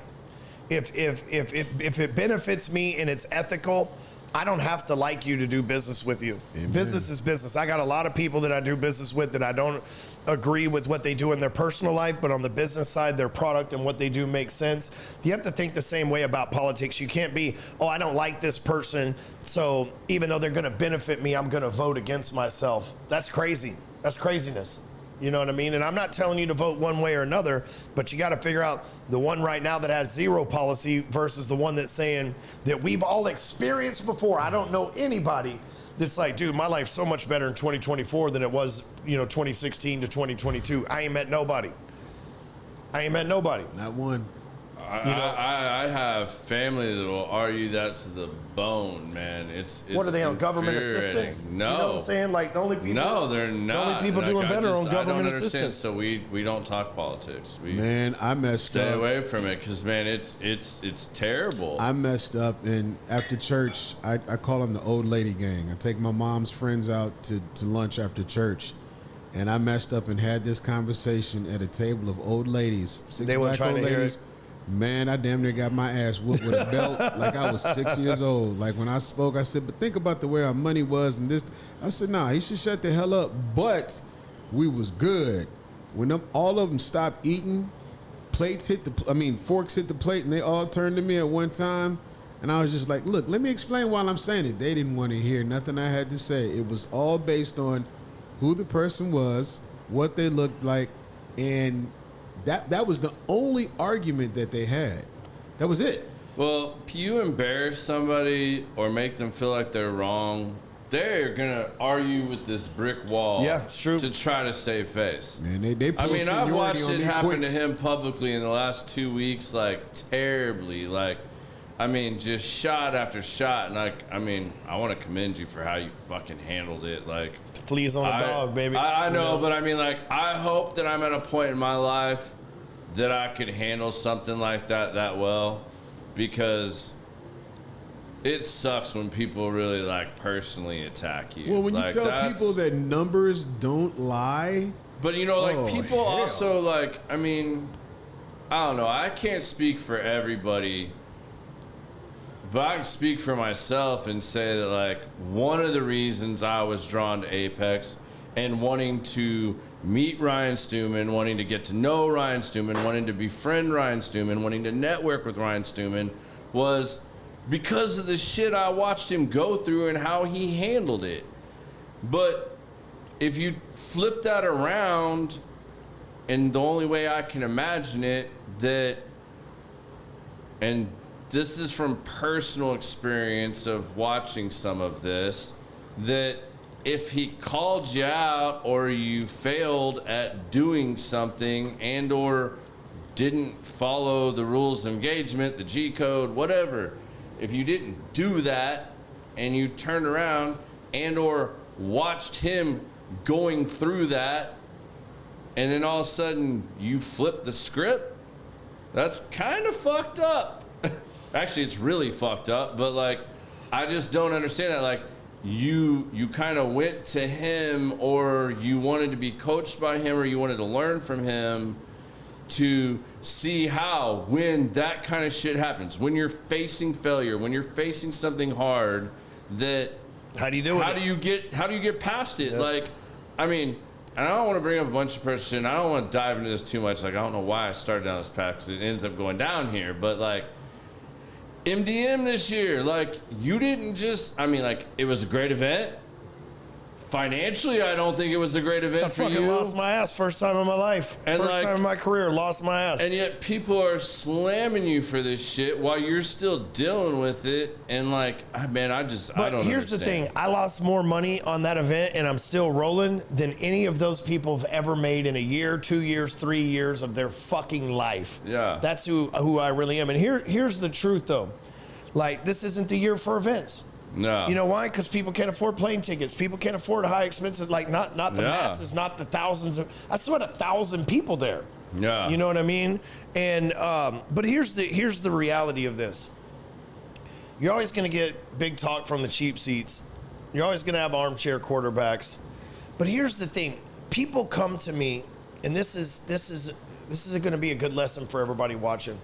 If it benefits me and it's ethical, I don't have to like you to do business with you. Amen. Business is business. I got a lot of people that I do business with that I don't agree with what they do in their personal life, but on the business side, their product and what they do makes sense. You have to think the same way about politics. You can't be, I don't like this person, so even though they're going to benefit me, I'm going to vote against myself. That's crazy. That's craziness. You know what I mean? And I'm not telling you to vote one way or another, but you got to figure out the one right now that has zero policy versus the one that's saying that we've all experienced before. I don't know anybody that's like, dude, my life's so much better in 2024 than it was, 2016 to 2022. I ain't met nobody. Not one. I have family that will argue that to the bone, man. It's what are they on, government assistance? No, you know what I'm saying, like the only people. No, they're not. The only people doing better on government assistance. So we don't talk politics. I messed up. Stay away from it because man, it's terrible. I messed up, and after church, I call them the old lady gang. I take my mom's friends out to lunch after church. And I messed up and had this conversation at a table of old ladies, six black old ladies. Man, I damn near got my ass whooped with a belt like I was 6 years old. Like when I spoke, I said, but think about the way our money was and this. I said, nah, he should shut the hell up. But we was good. When all of them stopped eating, forks hit the plate and they all turned to me at one time. And I was just like, look, let me explain why I'm saying it. They didn't want to hear nothing I had to say. It was all based on who the person was, what they looked like, and that was the only argument that they had. That was it. Well, you embarrass somebody or make them feel like they're wrong, they're gonna argue with this brick wall. Yeah, it's true. To try to save face. Man, they I've watched it happen to him publicly in the last 2 weeks, like terribly, just shot after shot, and I want to commend you for how you fucking handled it. Like fleas on a dog, baby. I know, but I hope that I'm at a point in my life that I could handle something like that well, because it sucks when people really personally attack you. Well, when you tell people that numbers don't lie, but people hell. Also I don't know. I can't speak for everybody. But I can speak for myself and say that, one of the reasons I was drawn to Apex and wanting to meet Ryan Stewman, wanting to get to know Ryan Stewman, wanting to befriend Ryan Stewman, wanting to network with Ryan Stewman was because of the shit I watched him go through and how he handled it. But if you flip that around, and the only way I can imagine it, and this is from personal experience of watching some of this, that if he called you out or you failed at doing something and or didn't follow the rules of engagement, the G code, whatever, if you didn't do that and you turned around and or watched him going through that and then all of a sudden you flip the script, that's kind of fucked up. Actually, it's really fucked up, but like, I just don't understand that. Like, you kind of went to him, or you wanted to be coached by him, or you wanted to learn from him to see how, when that kind of shit happens, when you're facing failure, when you're facing something hard, that how do you do it? How do you get past it? Yep. Like, I mean, and I don't want to bring up a bunch of person. I don't want to dive into this too much. Like, I don't know why I started down this path, because it ends up going down here. But like, MDM this year, like, you didn't just, I mean, like, it was a great event. Financially, I don't think it was a great event for you. I fucking lost my ass first time in my life. And first time in my career, lost my ass. And yet people are slamming you for this shit while you're still dealing with it. And like, man, I don't understand. But here's the thing. I lost more money on that event, and I'm still rolling, than any of those people have ever made in a year, 2 years, 3 years of their fucking life. Yeah. That's who I really am. And here's the truth, though. Like, this isn't the year for events. No. You know why? Because people can't afford plane tickets. People can't afford high expensive, like not the masses, not the thousands of. I still had 1,000 people there. Yeah. You know what I mean? And but here's the reality of this. You're always going to get big talk from the cheap seats. You're always going to have armchair quarterbacks. But here's the thing: people come to me, and this is going to be a good lesson for everybody watching.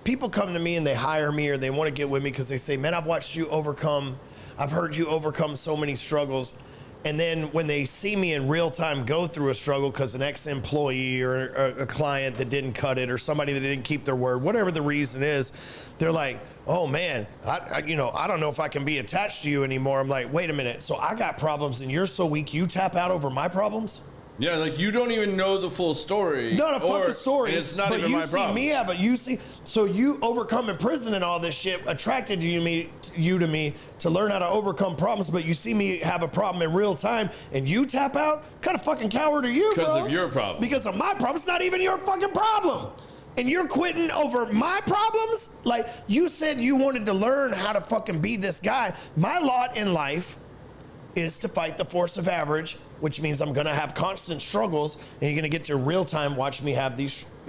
People come to me and they hire me, or they want to get with me because they say, man, I've watched you overcome, I've heard you overcome so many struggles. And then when they see me in real time go through a struggle because an ex-employee or a client that didn't cut it, or somebody that didn't keep their word, whatever the reason is, they're like, oh man, I don't know if I can be attached to you anymore. I'm like, wait a minute. So I got problems and you're so weak, you tap out over my problems? Yeah, like, you don't even know the full story. No, fuck the story. It's not even my problem. But you see, so you overcome in prison and all this shit attracted you to me to learn how to overcome problems, but you see me have a problem in real time and you tap out? What kind of fucking coward are you, bro? Because of your problem. Because of my problem. It's not even your fucking problem. And you're quitting over my problems? Like, you said you wanted to learn how to fucking be this guy. My lot in life is to fight the force of average, which means I'm going to have constant struggles, and you're going to get to real time watch me have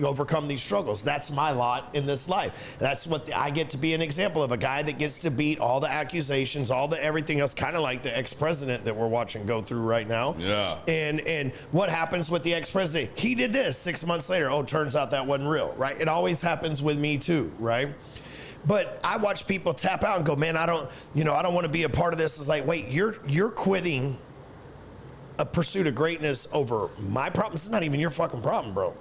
overcome these struggles. That's my lot in this life. That's what I get to be an example of, a guy that gets to beat all the accusations, all the everything else, kind of like the ex-president that we're watching go through right now. Yeah. And what happens with the ex-president? He did this 6 months later. Oh, turns out that wasn't real, right? It always happens with me too, right? But I watch people tap out and go, man, I don't want to be a part of this. It's like, wait, you're quitting a pursuit of greatness over my problem. It's not even your fucking problem, bro.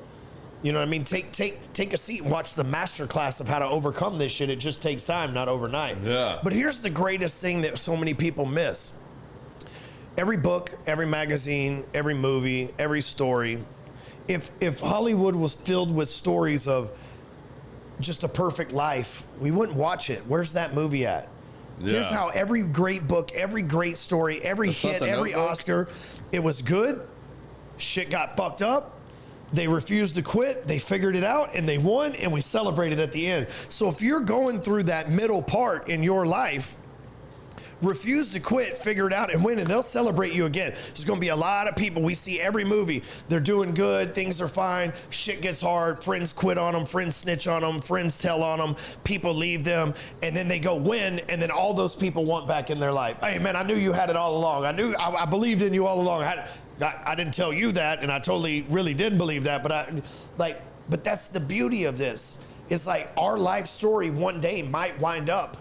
You know what I mean? Take a seat and watch the master class of how to overcome this shit. It just takes time, not overnight. Yeah. But here's the greatest thing that so many people miss. Every book, every magazine, every movie, every story, if Hollywood was filled with stories of just a perfect life, we wouldn't watch it. Where's that movie at? Yeah. Here's how every great book, every great story, every hit, every Oscar, it was good. Shit got fucked up. They refused to quit. They figured it out and they won, and we celebrated at the end. So if you're going through that middle part in your life, refuse to quit, figure it out, and win, and they'll celebrate you again. There's going to be a lot of people. We see every movie. They're doing good. Things are fine. Shit gets hard. Friends quit on them. Friends snitch on them. Friends tell on them. People leave them, and then they go win, and then all those people want back in their life. Hey, man, I knew you had it all along. I believed in you all along. I didn't tell you that, and I totally really didn't believe that, but that's the beauty of this. It's like our life story one day might wind up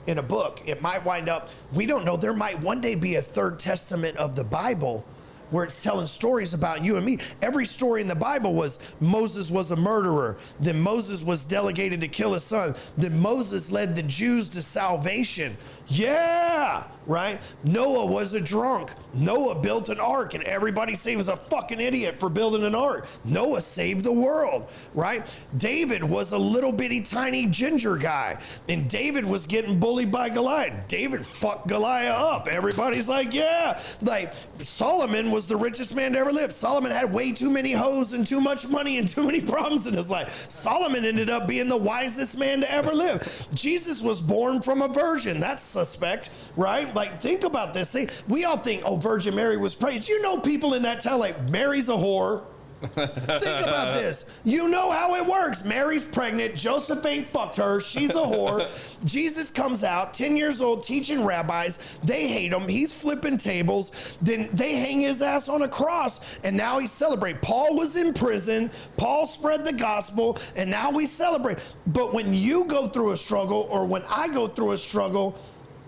in a book. It might wind up, we don't know, there might one day be a third testament of the Bible where it's telling stories about you and me. Every story in the Bible was Moses was a murderer. Then Moses was delegated to kill his son. Then Moses led the Jews to salvation. Yeah, right? Noah was a drunk. Noah built an ark, and everybody said he was a fucking idiot for building an ark. Noah saved the world, right? David was a little bitty tiny ginger guy, and David was getting bullied by Goliath. David fucked Goliath up. Everybody's like, yeah. Like, Solomon was the richest man to ever live. Solomon had way too many hoes and too much money and too many problems in his life. Solomon ended up being the wisest man to ever live. Jesus was born from a virgin. That's suspect, right? Like, think about this thing. We all think, oh, Virgin Mary was praised. You know people in that town, like, Mary's a whore. Think about this. You know how it works. Mary's pregnant. Joseph ain't fucked her. She's a whore. Jesus comes out, 10 years old, teaching rabbis. They hate him. He's flipping tables. Then they hang his ass on a cross, and now he celebrates. Paul was in prison. Paul spread the gospel, and now we celebrate. But when you go through a struggle, or when I go through a struggle,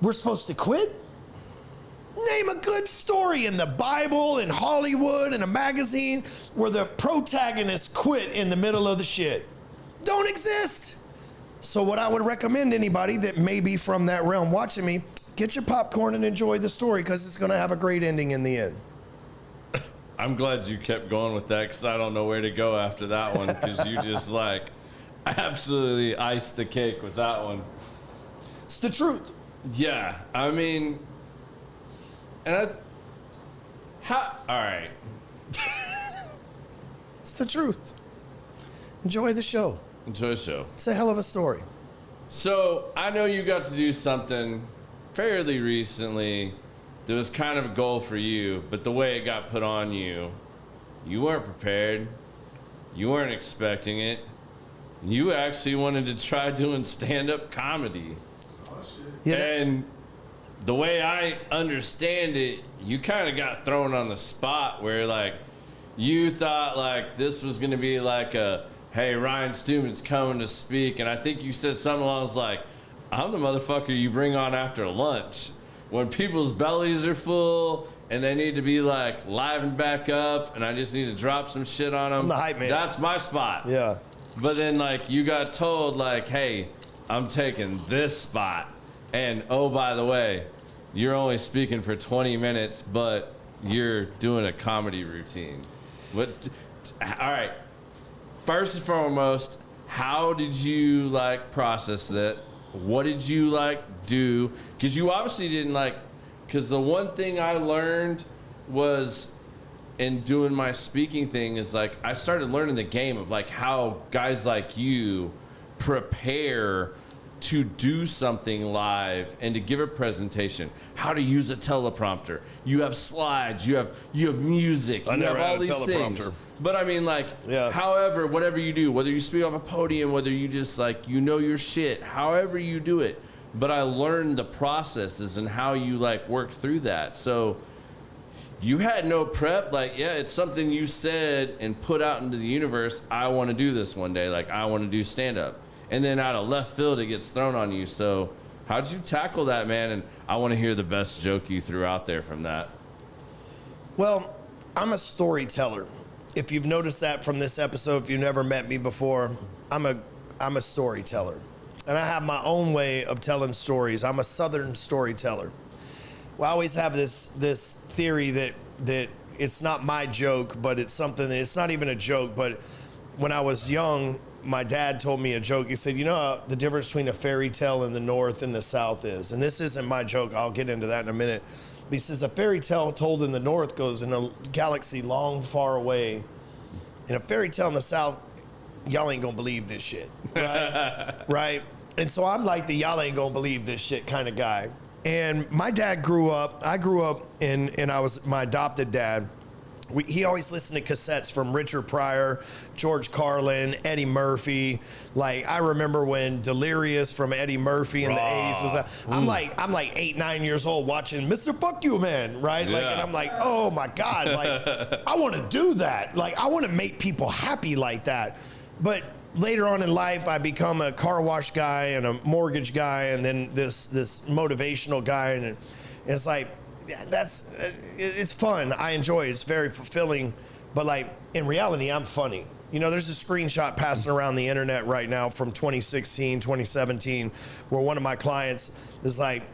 we're supposed to quit? Name a good story in the Bible, in Hollywood, in a magazine, where the protagonist quit in the middle of the shit. Don't exist. So what I would recommend anybody that may be from that realm watching me, get your popcorn and enjoy the story, because it's going to have a great ending in the end. I'm glad you kept going with that, because I don't know where to go after that one, because you just like absolutely iced the cake with that one. It's the truth. Yeah, I mean, all right. It's the truth. Enjoy the show. Enjoy the show. It's a hell of a story. So I know you got to do something fairly recently that was kind of a goal for you, but the way it got put on you, you weren't prepared. You weren't expecting it. You actually wanted to try doing stand-up comedy. Oh, shit. Yeah. And the way I understand it, you kind of got thrown on the spot where, like, you thought, like, this was going to be like a, hey, Ryan Stewman's coming to speak. And I think you said something along those like, I'm the motherfucker you bring on after lunch. When people's bellies are full and they need to be, like, livened back up and I just need to drop some shit on them. I'm the hype man. That's my spot. Yeah. But then, like, you got told, like, hey, I'm taking this spot. And, oh, by the way, you're only speaking for 20 minutes, but you're doing a comedy routine. All right. First and foremost, how did you, like, process that? What did you, like, do? Because you obviously didn't, like, because the one thing I learned was in doing my speaking thing is, like, I started learning the game of, like, how guys like you prepare to do something live and to give a presentation, how to use a teleprompter. You have slides, you have music, you have all these things. But I mean, like, however, whatever you do, whether you speak off a podium, whether you just, like, you know your shit, however you do it. But I learned the processes and how you, like, work through that. So you had no prep. Like, yeah, it's something you said and put out into the universe. I want to do this one day. Like, I want to do stand-up. And then out of left field, it gets thrown on you. So how'd you tackle that, man? And I want to hear the best joke you threw out there from that. Well, I'm a storyteller. If you've noticed that from this episode, if you've never met me before, I'm a storyteller. And I have my own way of telling stories. I'm a Southern storyteller. Well, I always have this theory that it's not my joke, but it's something that it's not even a joke. But when I was young, my dad told me a joke. He said, you know the difference between a fairy tale in the North and the South is, and this isn't my joke. I'll get into that in a minute. But he says a fairy tale told in the North goes in a galaxy long, far away. And a fairy tale in the South, y'all ain't gonna believe this shit, right? Right? And so I'm like the y'all ain't gonna believe this shit kind of guy. And my dad I grew up and I was my adopted dad. He always listened to cassettes from Richard Pryor, George Carlin, Eddie Murphy. Like, I remember when Delirious from Eddie Murphy in the 80s was out. I'm like 8, 9 years old watching Mr. Fuck You Man, right? Yeah. Like, and I'm like, oh my God, like, I want to do that. Like, I want to make people happy like that. But later on in life, I become a car wash guy and a mortgage guy and then this motivational guy. And it's like, it's fun. I enjoy it. It's very fulfilling. But like in reality, I'm funny. You know, there's a screenshot passing around the internet right now from 2016, 2017, where one of my clients is like,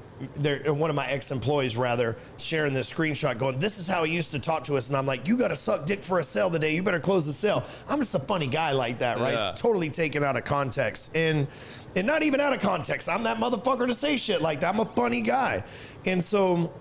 one of my ex-employees rather, sharing this screenshot going, this is how he used to talk to us. And I'm like, you got to suck dick for a sale today. You better close the sale. I'm just a funny guy like that, right? Yeah. It's totally taken out of context. And not even out of context. I'm that motherfucker to say shit like that. I'm a funny guy. And so,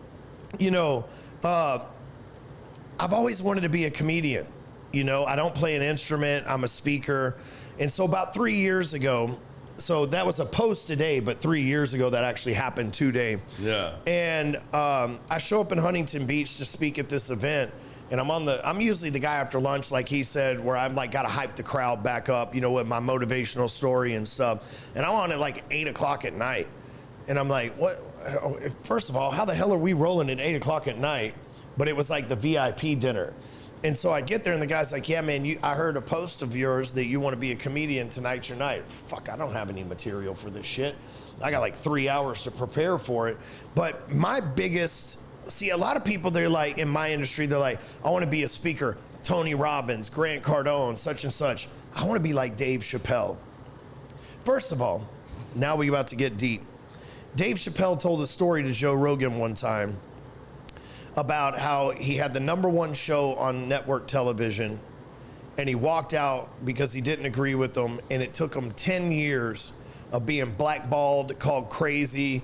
you know, I've always wanted to be a comedian. You know, I don't play an instrument. I'm a speaker. And so about 3 years ago, so that was a post today, but 3 years ago that actually happened today. Yeah. And I show up in Huntington Beach to speak at this event. And I'm usually the guy after lunch, like he said, where I'm like, got to hype the crowd back up, you know, with my motivational story and stuff. And I'm on at like 8 o'clock at night. And I'm like, what? First of all, how the hell are we rolling at 8 o'clock at night? But it was like the VIP dinner. And so I get there and the guy's like, yeah, man, I heard a post of yours that you want to be a comedian, tonight's your night. Fuck, I don't have any material for this shit. I got like 3 hours to prepare for it. But my biggest, see, a lot of people, they're like, in my industry, they're like, I want to be a speaker. Tony Robbins, Grant Cardone, such and such. I want to be like Dave Chappelle. First of all, now we're about to get deep. Dave Chappelle told a story to Joe Rogan one time about how he had the #1 show on network television and he walked out because he didn't agree with them, and it took him 10 years of being blackballed, called crazy,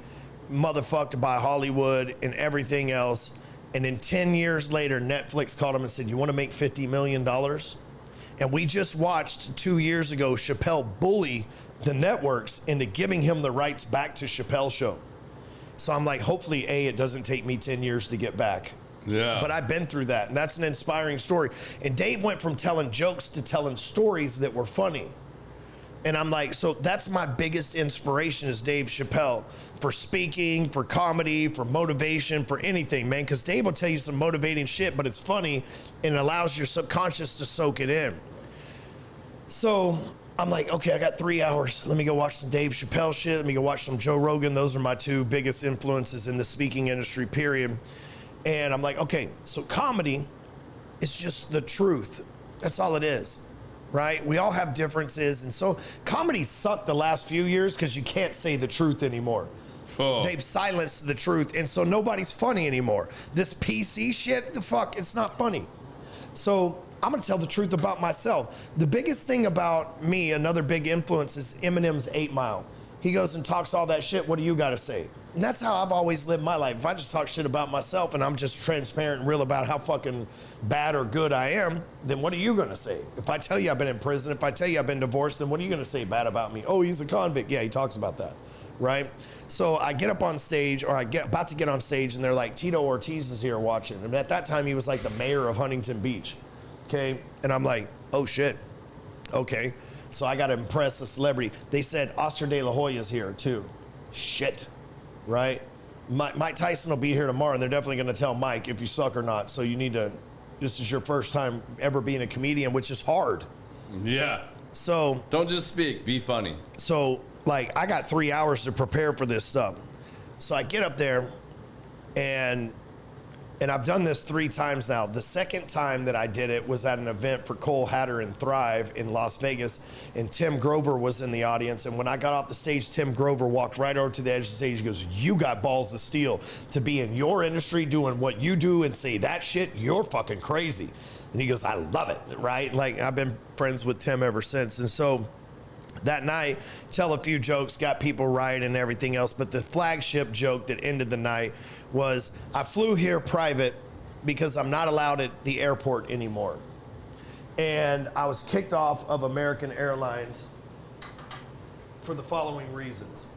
motherfucked by Hollywood and everything else. And then 10 years later, Netflix called him and said, you want to make $50 million? And we just watched 2 years ago Chappelle bully the networks into giving him the rights back to Chappelle's show. So I'm like, hopefully, it doesn't take me 10 years to get back. Yeah. But I've been through that, and that's an inspiring story. And Dave went from telling jokes to telling stories that were funny. And I'm like, so that's my biggest inspiration is Dave Chappelle, for speaking, for comedy, for motivation, for anything, man. Because Dave will tell you some motivating shit, but it's funny, and it allows your subconscious to soak it in. So I'm like, okay, I got 3 hours. Let me go watch some Dave Chappelle shit. Let me go watch some Joe Rogan. Those are my two biggest influences in the speaking industry, period. And I'm like, okay, so comedy is just the truth. That's all it is, right? We all have differences. And so comedy sucked the last few years because you can't say the truth anymore. Oh. They've silenced the truth. And so nobody's funny anymore. This PC shit, the fuck, it's not funny. So I'm gonna tell the truth about myself. The biggest thing about me, another big influence, is Eminem's 8 Mile. He goes and talks all that shit, what do you gotta say? And that's how I've always lived my life. If I just talk shit about myself and I'm just transparent and real about how fucking bad or good I am, then what are you gonna say? If I tell you I've been in prison, if I tell you I've been divorced, then what are you gonna say bad about me? Oh, he's a convict. Yeah, he talks about that, right? So I get up on stage, or about to get on stage, and they're like, Tito Ortiz is here watching. And at that time, he was like the mayor of Huntington Beach. Okay, and I'm like, oh shit, okay. So I gotta impress a celebrity. They said Oscar De La Hoya's here too. Shit, right? Mike Tyson will be here tomorrow, and they're definitely gonna tell Mike if you suck or not. So you need to, this is your first time ever being a comedian, which is hard. Yeah. So don't just speak, be funny. So like, I got 3 hours to prepare for this stuff. So I get up there, and I've done this 3 times now. The second time that I did it was at an event for Cole Hatter and Thrive in Las Vegas, and Tim Grover was in the audience. And when I got off the stage, Tim Grover walked right over to the edge of the stage. He goes, you got balls of steel to be in your industry doing what you do and say that shit. You're fucking crazy. And he goes, I love it, right? Like, I've been friends with Tim ever since. And so that night, tell a few jokes, got people right and everything else. But the flagship joke that ended the night was, I flew here private because I'm not allowed at the airport anymore. And I was kicked off of American Airlines for the following reasons.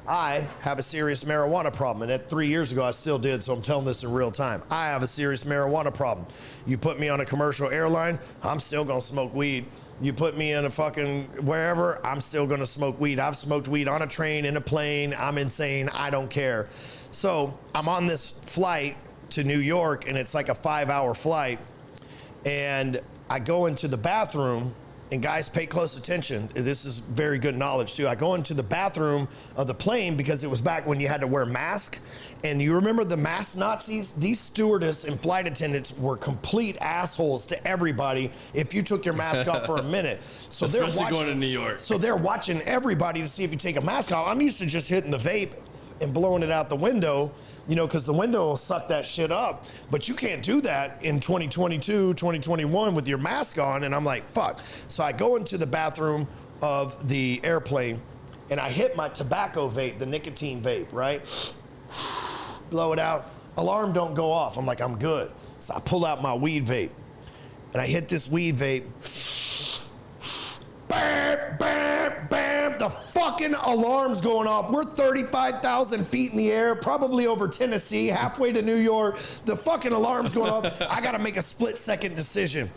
I have a serious marijuana problem, and at 3 years ago I still did, so I'm telling this in real time. I have a serious marijuana problem. You put me on a commercial airline, I'm still gonna smoke weed. You put me in a fucking wherever, I'm still gonna smoke weed. I've smoked weed on a train, in a plane, I'm insane, I don't care. So I'm on this flight to New York, and it's like a 5-hour flight, and I go into the bathroom, and guys, pay close attention. This is very good knowledge too. I go into the bathroom of the plane because it was back when you had to wear a mask. And you remember the mask Nazis? These stewardess and flight attendants were complete assholes to everybody if you took your mask off for a minute. So especially going to New York. So they're watching everybody to see if you take a mask off. I'm used to just hitting the vape and blowing it out the window, you know, because the window will suck that shit up. But you can't do that in 2022, 2021 with your mask on. And I'm like, fuck. So I go into the bathroom of the airplane and I hit my tobacco vape, the nicotine vape, right? Blow it out. Alarm don't go off. I'm like, I'm good. So I pull out my weed vape and I hit this weed vape. Bam, bam, bam. The fucking alarm's going off. We're 35,000 feet in the air, probably over Tennessee, halfway to New York. The fucking alarm's going off. I got to make a split-second decision.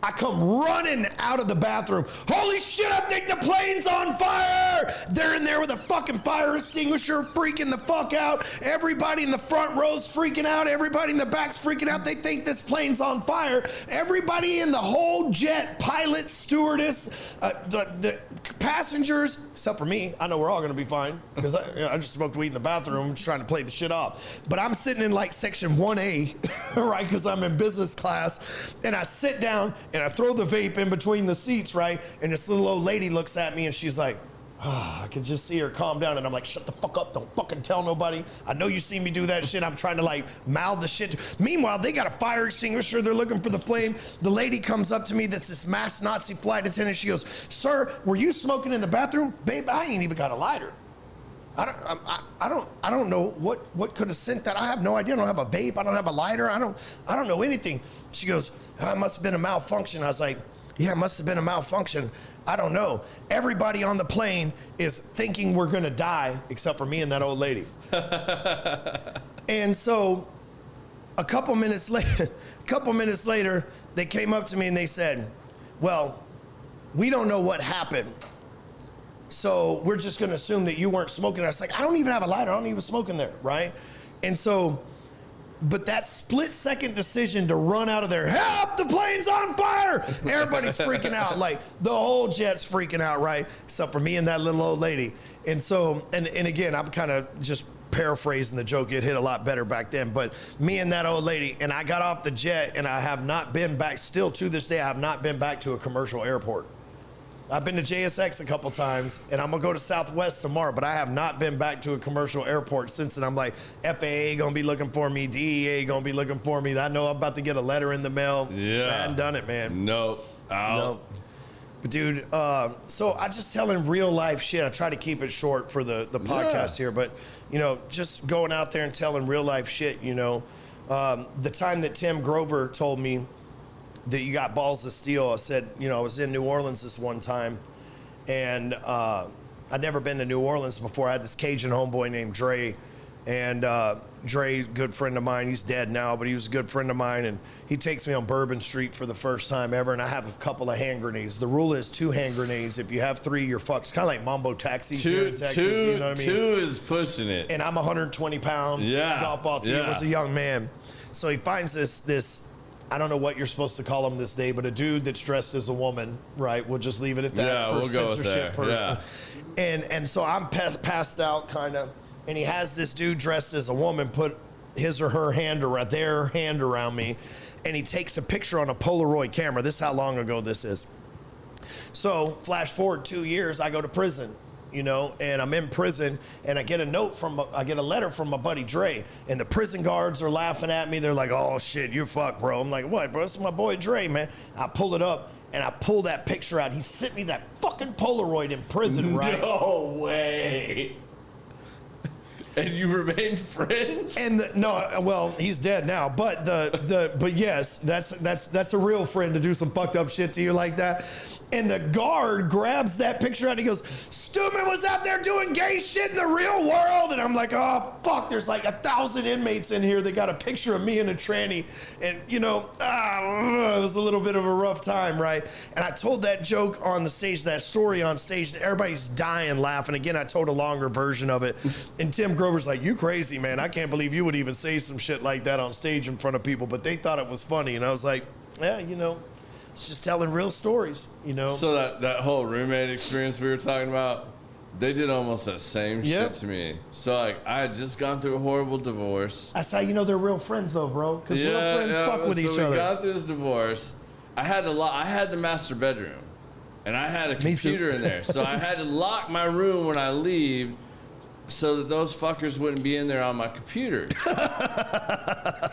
I come running out of the bathroom. Holy shit, I think the plane's on fire! They're in there with a fucking fire extinguisher, freaking the fuck out. Everybody in the front row's freaking out. Everybody in the back's freaking out. They think this plane's on fire. Everybody in the whole jet, pilot, stewardess, the passengers, except for me, I know we're all gonna be fine because I just smoked weed in the bathroom just trying to play the shit off. But I'm sitting in like section 1A, right, because I'm in business class, and I sit down and I throw the vape in between the seats, right? And this little old lady looks at me and she's like, I can just see her calm down. And I'm like, shut the fuck up. Don't fucking tell nobody. I know you see me do that shit. I'm trying to like mouth the shit. Meanwhile, they got a fire extinguisher. They're looking for the flame. The lady comes up to me. That's this masked Nazi flight attendant. She goes, sir, were you smoking in the bathroom? Babe, I ain't even got a lighter. I don't know what could have sent that. I have no idea. I don't have a vape. I don't have a lighter. I don't know anything. She goes, it must have been a malfunction. I was like, yeah, it must have been a malfunction. I don't know. Everybody on the plane is thinking we're gonna die except for me and that old lady. And so a couple minutes later, they came up to me and they said, well, we don't know what happened. So we're just gonna assume that you weren't smoking. I was like, I don't even have a lighter. I don't even smoke in there, right? And so, but that split-second decision to run out of there, help, the plane's on fire! Everybody's freaking out. Like, the whole jet's freaking out, right? Except for me and that little old lady. And so, and again, I'm kind of just paraphrasing the joke. It hit a lot better back then. But me and that old lady, and I got off the jet, and I have not been back, still to this day, I have not been back to a commercial airport. I've been to JSX a couple times, and I'm gonna go to Southwest tomorrow, but I have not been back to a commercial airport since then. I'm like, FAA gonna be looking for me, DEA gonna be looking for me. I know I'm about to get a letter in the mail. Yeah. I hadn't done it, man. No. No. But dude, so I just telling real life shit. I try to keep it short for the podcast here, but you know, just going out there and telling real life shit, you know. The time that Tim Grover told me that you got balls of steel, I said, you know, I was in New Orleans this one time, and I'd never been to New Orleans before. I had this Cajun homeboy named Dre, and Dre, good friend of mine. He's dead now, but he was a good friend of mine, and he takes me on Bourbon Street for the first time ever, and I have a couple of hand grenades. The rule is 2 hand grenades. If you have 3, you're fucked. It's kind of like Mambo taxis here in Texas, you know what I mean? 2 is pushing it. And I'm 120 pounds, golf ball team, was a young man. So he finds this I don't know what you're supposed to call him this day, but a dude that's dressed as a woman, right? We'll just leave it at that. Yeah, for we'll go with censorship that. Yeah. And so I'm passed out kind of, and he has this dude dressed as a woman put his or her hand around their hand around me, and he takes a picture on a Polaroid camera. This is how long ago this is. So flash forward 2 years, I go to prison. You know, and I'm in prison, and I get a letter from my buddy Dre, and the prison guards are laughing at me. They're like, "Oh shit, you're fucked, bro." I'm like, "What, bro? This is my boy Dre, man." I pull it up, and I pull that picture out. He sent me that fucking Polaroid in prison, right? No way. And you remained friends? And well, he's dead now. But but yes, that's a real friend to do some fucked up shit to you like that. And the guard grabs that picture out. And he goes, "Stewman was out there doing gay shit in the real world." And I'm like, "Oh fuck!" There's like 1,000 inmates in here. They got a picture of me and a tranny, and you know, it was a little bit of a rough time, right? And I told that joke on the stage, that story on stage, and everybody's dying laughing. Again, I told a longer version of it, and Tim Grover's like, "You crazy, man. I can't believe you would even say some shit like that on stage in front of people." But they thought it was funny. And I was like, yeah, you know, it's just telling real stories, you know. So that whole roommate experience we were talking about, they did almost that same shit to me. So like I had just gone through a horrible divorce. That's how you know they're real friends, though, bro. Because real friends fuck with each other. So we got through this divorce. I had the master bedroom, and I had a computer in there. So I had to lock my room when I leave, so that those fuckers wouldn't be in there on my computer.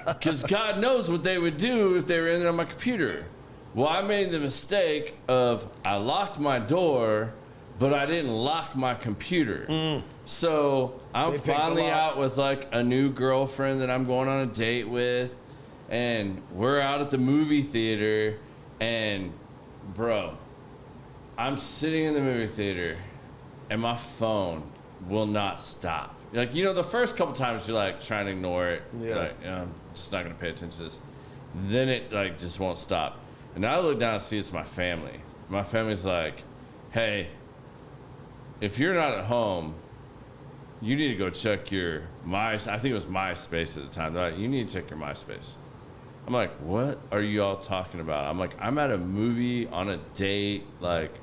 Because God knows what they would do if they were in there on my computer. Well, I made the mistake of I locked my door, but I didn't lock my computer. So I'm finally out with like a new girlfriend that I'm going on a date with, and we're out at the movie theater, and bro, I'm sitting in the movie theater, and my phone will not stop. Like, you know, the first couple times you're like trying to ignore it. Yeah. Like, I'm just not gonna pay attention to this. Then it like just won't stop. And now I look down and see it's my family. My family's like, hey, if you're not at home, you need to go check your I think it was MySpace at the time. They're like, you need to check your MySpace. I'm like, what are you all talking about? I'm like, I'm at a movie on a date. Like,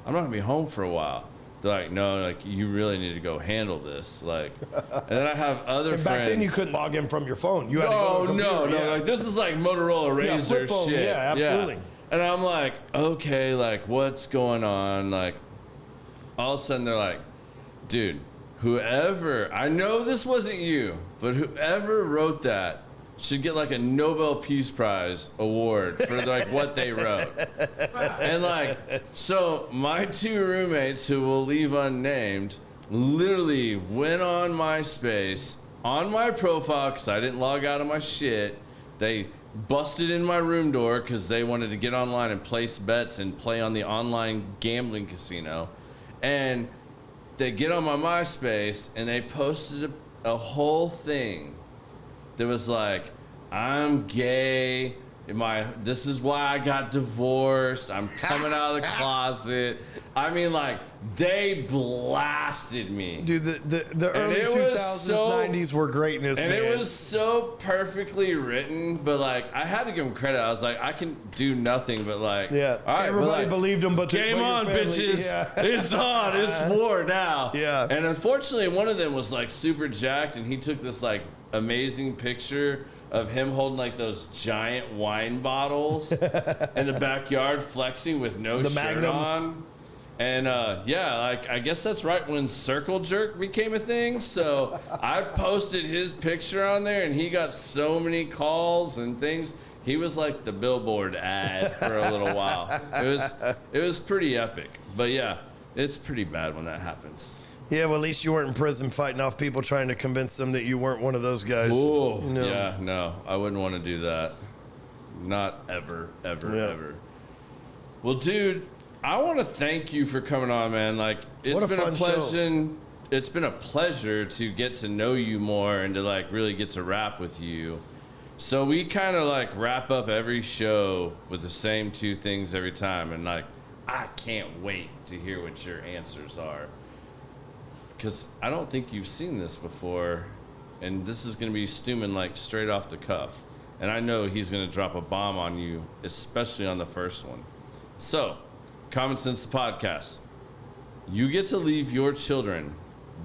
I'm not gonna be home for a while. They're like, no, like you really need to go handle this. Like, and then I have other friends. Back then you couldn't log in from your phone. You had to go to a computer. No. Like this is like Motorola Razr shit. Yeah, absolutely. Yeah. And I'm like, okay, like what's going on? Like, all of a sudden they're like, dude, whoever, I know this wasn't you, but whoever wrote that should get like a Nobel Peace Prize award for like what they wrote. And like, so my two roommates who will leave unnamed literally went on MySpace on my profile because I didn't log out of my shit. They busted in my room door because they wanted to get online and place bets and play on the online gambling casino. And they get on my MySpace and they posted a whole thing that was like, I'm gay. This is why I got divorced. I'm coming out of the closet. I mean, like, they blasted me. Dude, the early 2000s, 90s were greatness, and man. it was so perfectly written, but, like, I had to give them credit. I was like, I can do nothing but, like, yeah. All right, everybody like, believed them, but game on, bitches. Yeah. It's on. It's war now. Yeah. And unfortunately, one of them was, like, super jacked, and he took this, like, amazing picture of him holding like those giant wine bottles in the backyard flexing with no shirt Magnums on. And yeah, like I guess that's right when circle jerk became a thing. So I posted his picture on there and he got so many calls and things. He was like the billboard ad for a little while. It was pretty epic. But yeah, it's pretty bad when that happens. Yeah, well, at least you weren't in prison fighting off people trying to convince them that you weren't one of those guys. Ooh, you know? Yeah, no, I wouldn't want to do that. Not ever, ever. Well, dude, I want to thank you for coming on, man. Like, it's been a pleasure. It's been a pleasure to get to know you more and to like really get to rap with you. So we kind of like wrap up every show with the same two things every time, and like, I can't wait to hear what your answers are. Because I don't think you've seen this before, and this is going to be Stewman like straight off the cuff. And I know he's going to drop a bomb on you, especially on the first one. So, Common Sense the Podcast. You get to leave your children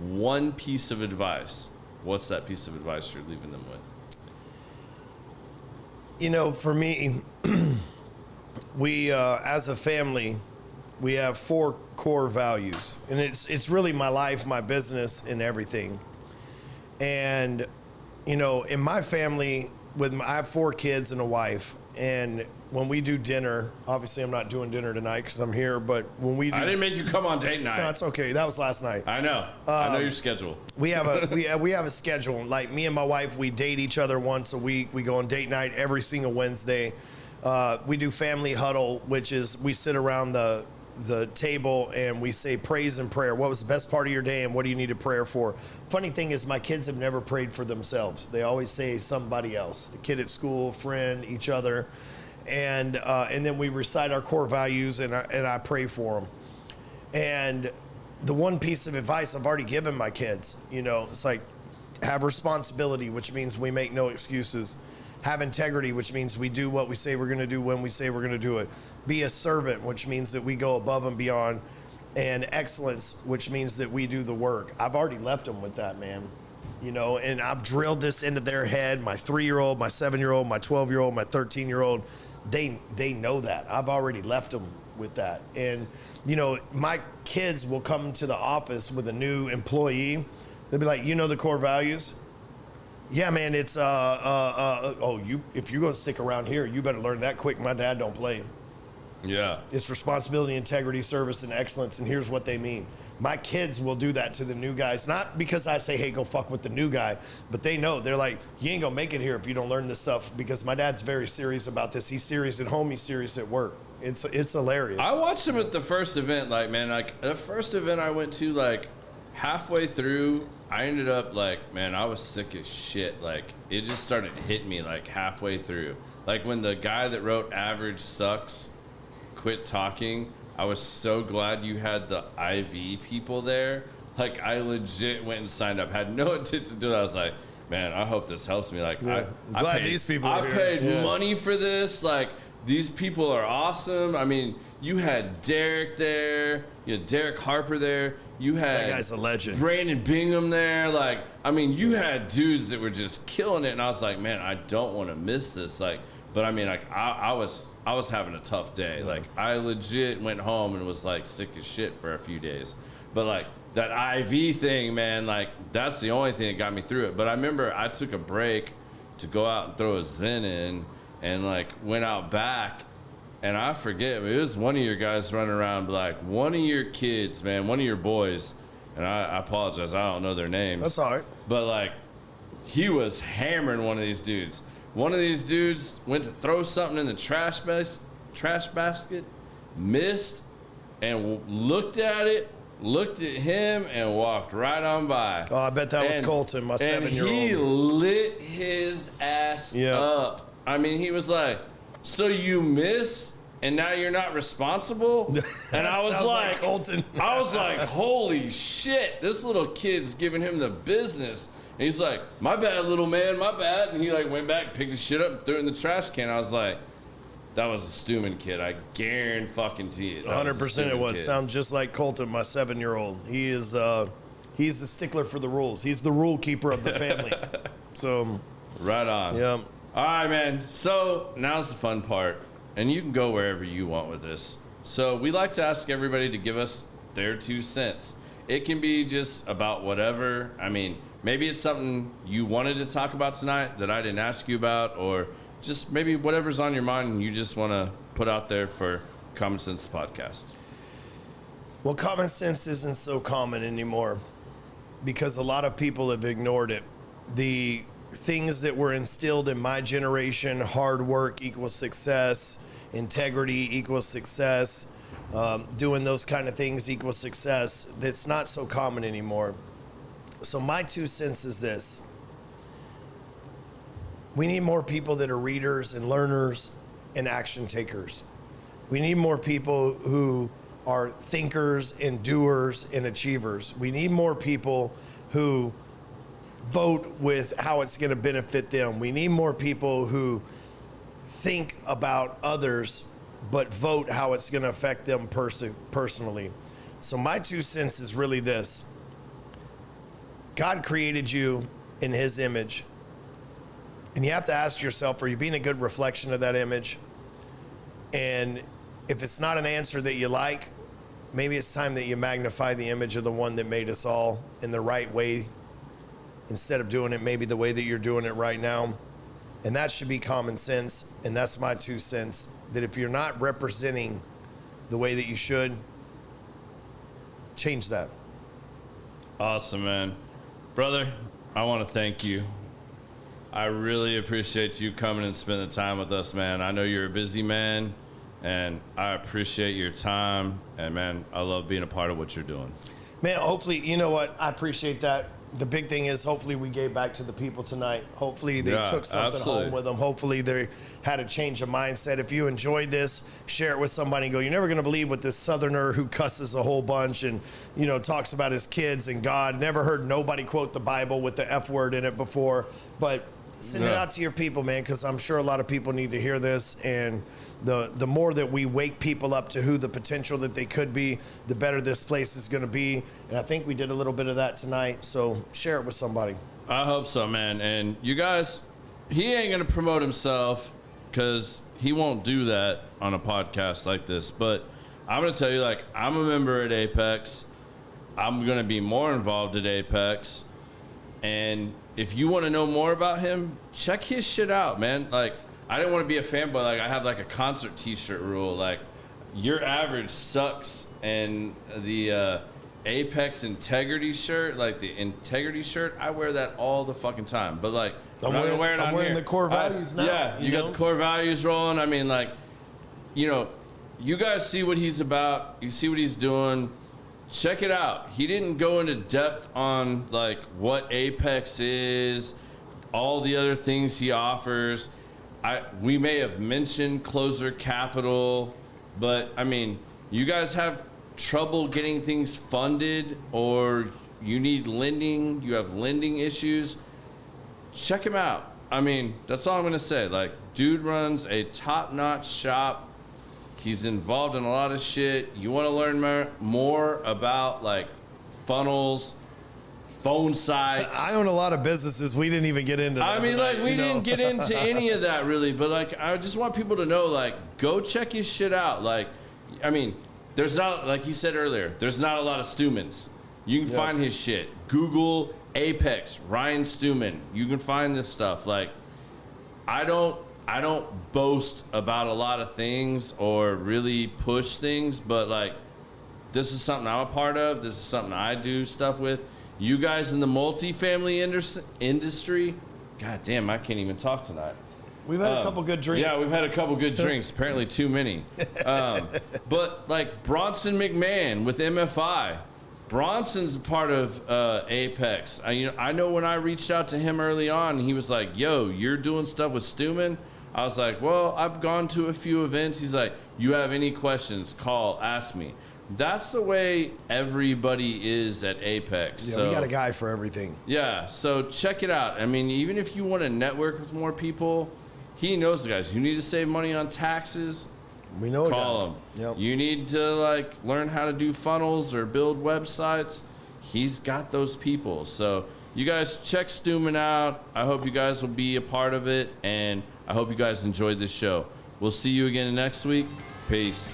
one piece of advice. What's that piece of advice you're leaving them with? You know, for me, we, as a family, we have 4 core values, and it's really my life, my business, and everything. And, you know, in my family, I have 4 kids and a wife, and when we do dinner, obviously I'm not doing dinner tonight because I'm here, but when we do... I didn't make you come on date night. No, it's okay. That was last night. I know. I know your schedule. We have a schedule. Like, me and my wife, we date each other once a week. We go on date night every single Wednesday. We do family huddle, which is we sit around the table and we say praise and prayer. What was the best part of your day and what do you need a prayer for? Funny thing is, my kids have never prayed for themselves. They always say somebody else, a kid at school, friend, each other. And then we recite our core values and I pray for them. And the one piece of advice I've already given my kids, you know, it's like, have responsibility, which means we make no excuses. Have integrity, which means we do what we say we're going to do when we say we're going to do it. Be a servant, which means that we go above and beyond. And excellence, which means that we do the work. I've already left them with that, man. You know, and I've drilled this into their head. My 3-year-old, my 7-year-old, my 12-year-old, my 13-year-old, they know that. I've already left them with that. And, you know, my kids will come to the office with a new employee. They'll be like, you know the core values? Yeah, man, it's, if you're going to stick around here, you better learn that quick. My dad don't play. Yeah. It's responsibility, integrity, service, and excellence, and here's what they mean. My kids will do that to the new guys, not because I say, hey, go fuck with the new guy, but they know. They're like, you ain't gonna make it here if you don't learn this stuff, because my dad's very serious about this. He's serious at home, he's serious at work. It's hilarious. I watched him at the first event, like, man, like, the first event I went to, like, halfway through, I ended up, like, man, I was sick as shit. Like, it just started hitting me, like, halfway through. Like, when the guy that wrote Average Sucks quit talking, I was so glad you had the IV people there. Like, I legit went and signed up, had no intention to do that. I was like, man, I hope this helps me. Like, yeah. I'm glad these people are here. I paid money for this. Like, these people are awesome. I mean, you had Derek there, you had Derek Harper there, you had that guy's a legend. Brandon Bingham there. Like, I mean, you had dudes that were just killing it, and I was like, man, I don't want to miss this. Like, but I mean, like, I was having a tough day. Like, I legit went home and was like sick as shit for a few days. But like that IV thing, man, like, that's the only thing that got me through it. But I remember I took a break to go out and throw a Zen in, and like went out back, and I forget, it was one of your guys running around, like one of your kids, man, one of your boys, and I apologize, I don't know their names. That's all right. But like, he was hammering one of these dudes. One of these dudes went to throw something in the trash basket, missed, and looked at it, looked at him, and walked right on by. Oh, I bet that was Colton, my 7-year-old. And he lit his ass up. I mean, he was like, so you miss, and now you're not responsible? And I was like Colton. I was like, holy shit, this little kid's giving him the business. And he's like, my bad, little man, my bad. And he like went back, picked his shit up, and threw it in the trash can. I was like, that was a Stewman kid. I guarantee you. 100% it was. Sounds just like Colton, my 7-year-old. He is, he's the stickler for the rules. He's the rule keeper of the family. So. Right on. Yeah. All right, man. So now's the fun part. And you can go wherever you want with this. So we like to ask everybody to give us their 2 cents. It can be just about whatever. I mean, maybe it's something you wanted to talk about tonight that I didn't ask you about, or just maybe whatever's on your mind and you just want to put out there for Common Sense Podcast. Well, common sense isn't so common anymore because a lot of people have ignored it. The things that were instilled in my generation, hard work equals success, integrity equals success, doing those kind of things equals success, that's not so common anymore. So my 2 cents is this. We need more people that are readers and learners and action takers. We need more people who are thinkers and doers and achievers. We need more people who vote with how it's going to benefit them. We need more people who think about others but vote how it's going to affect them personally. So my 2 cents is really this. God created you in his image. And you have to ask yourself, are you being a good reflection of that image? And if it's not an answer that you like, maybe it's time that you magnify the image of the one that made us all in the right way, instead of doing it maybe the way that you're doing it right now. And that should be common sense. And that's my 2 cents, that if you're not representing the way that you should, change that. Awesome, man. Brother, I want to thank you. I really appreciate you coming and spending the time with us, man. I know you're a busy man, and I appreciate your time. And, man, I love being a part of what you're doing. Man, hopefully, you know what? I appreciate that. The big thing is hopefully we gave back to the people tonight. Hopefully they took something home with them. Hopefully they had a change of mindset. If you enjoyed this, share it with somebody and go, you're never going to believe what this Southerner who cusses a whole bunch and, you know, talks about his kids and God. Never heard nobody quote the Bible with the F word in it before. But Send it out to your people, man, because I'm sure a lot of people need to hear this. And the more that we wake people up to who the potential that they could be, the better this place is going to be. And I think we did a little bit of that tonight. So share it with somebody. I hope so, man. And you guys, he ain't going to promote himself because he won't do that on a podcast like this. But I'm going to tell you, like, I'm a member at Apex. I'm going to be more involved at Apex. And if you want to know more about him, check his shit out, man. Like, I didn't want to be a fanboy. Like, I have, like, a concert t-shirt rule. Like, your average sucks. And the Apex Integrity shirt, like the Integrity shirt, I wear that all the fucking time. But, like, I'm wearing the core values now. Yeah, you got the core values rolling. I mean, like, you know, you guys see what he's about. You see what he's doing. Check it out. He didn't go into depth on, like, what Apex is, all the other things he offers. We may have mentioned Closer Capital, but, I mean, you guys have trouble getting things funded, or you need lending, you have lending issues, check him out. I mean, that's all I'm going to say. Like, dude runs a top-notch shop. He's involved in a lot of shit. You want to learn more about, like, funnels, phone sites. I own a lot of businesses. We didn't even get into that. I mean, tonight, like, we didn't get into any of that, really. But, like, I just want people to know, like, go check his shit out. Like, I mean, there's not, like he said earlier, there's not a lot of Stewmans. You can find his shit. Google Apex, Ryan Stewman. You can find this stuff. Like, I don't boast about a lot of things or really push things, but, like, this is something I'm a part of. This is something I do stuff with. You guys in the multifamily industry, god damn, I can't even talk tonight. We've had a couple good drinks. Yeah, we've had a couple good drinks. Apparently too many. But, like, Bronson McMahon with MFI. Bronson's a part of Apex. I know when I reached out to him early on, he was like, yo, you're doing stuff with Stewman? I was like, well, I've gone to a few events. He's like, you have any questions, call, ask me. That's the way everybody is at Apex. Yeah, so, we got a guy for everything. Yeah, so check it out. I mean, even if you want to network with more people, he knows the guys. You need to save money on taxes, We know a call guy. him. Yep. You need to, like, learn how to do funnels or build websites. He's got those people. So you guys check Stewman out. I hope you guys will be a part of it, and I hope you guys enjoyed this show. We'll see you again next week. Peace.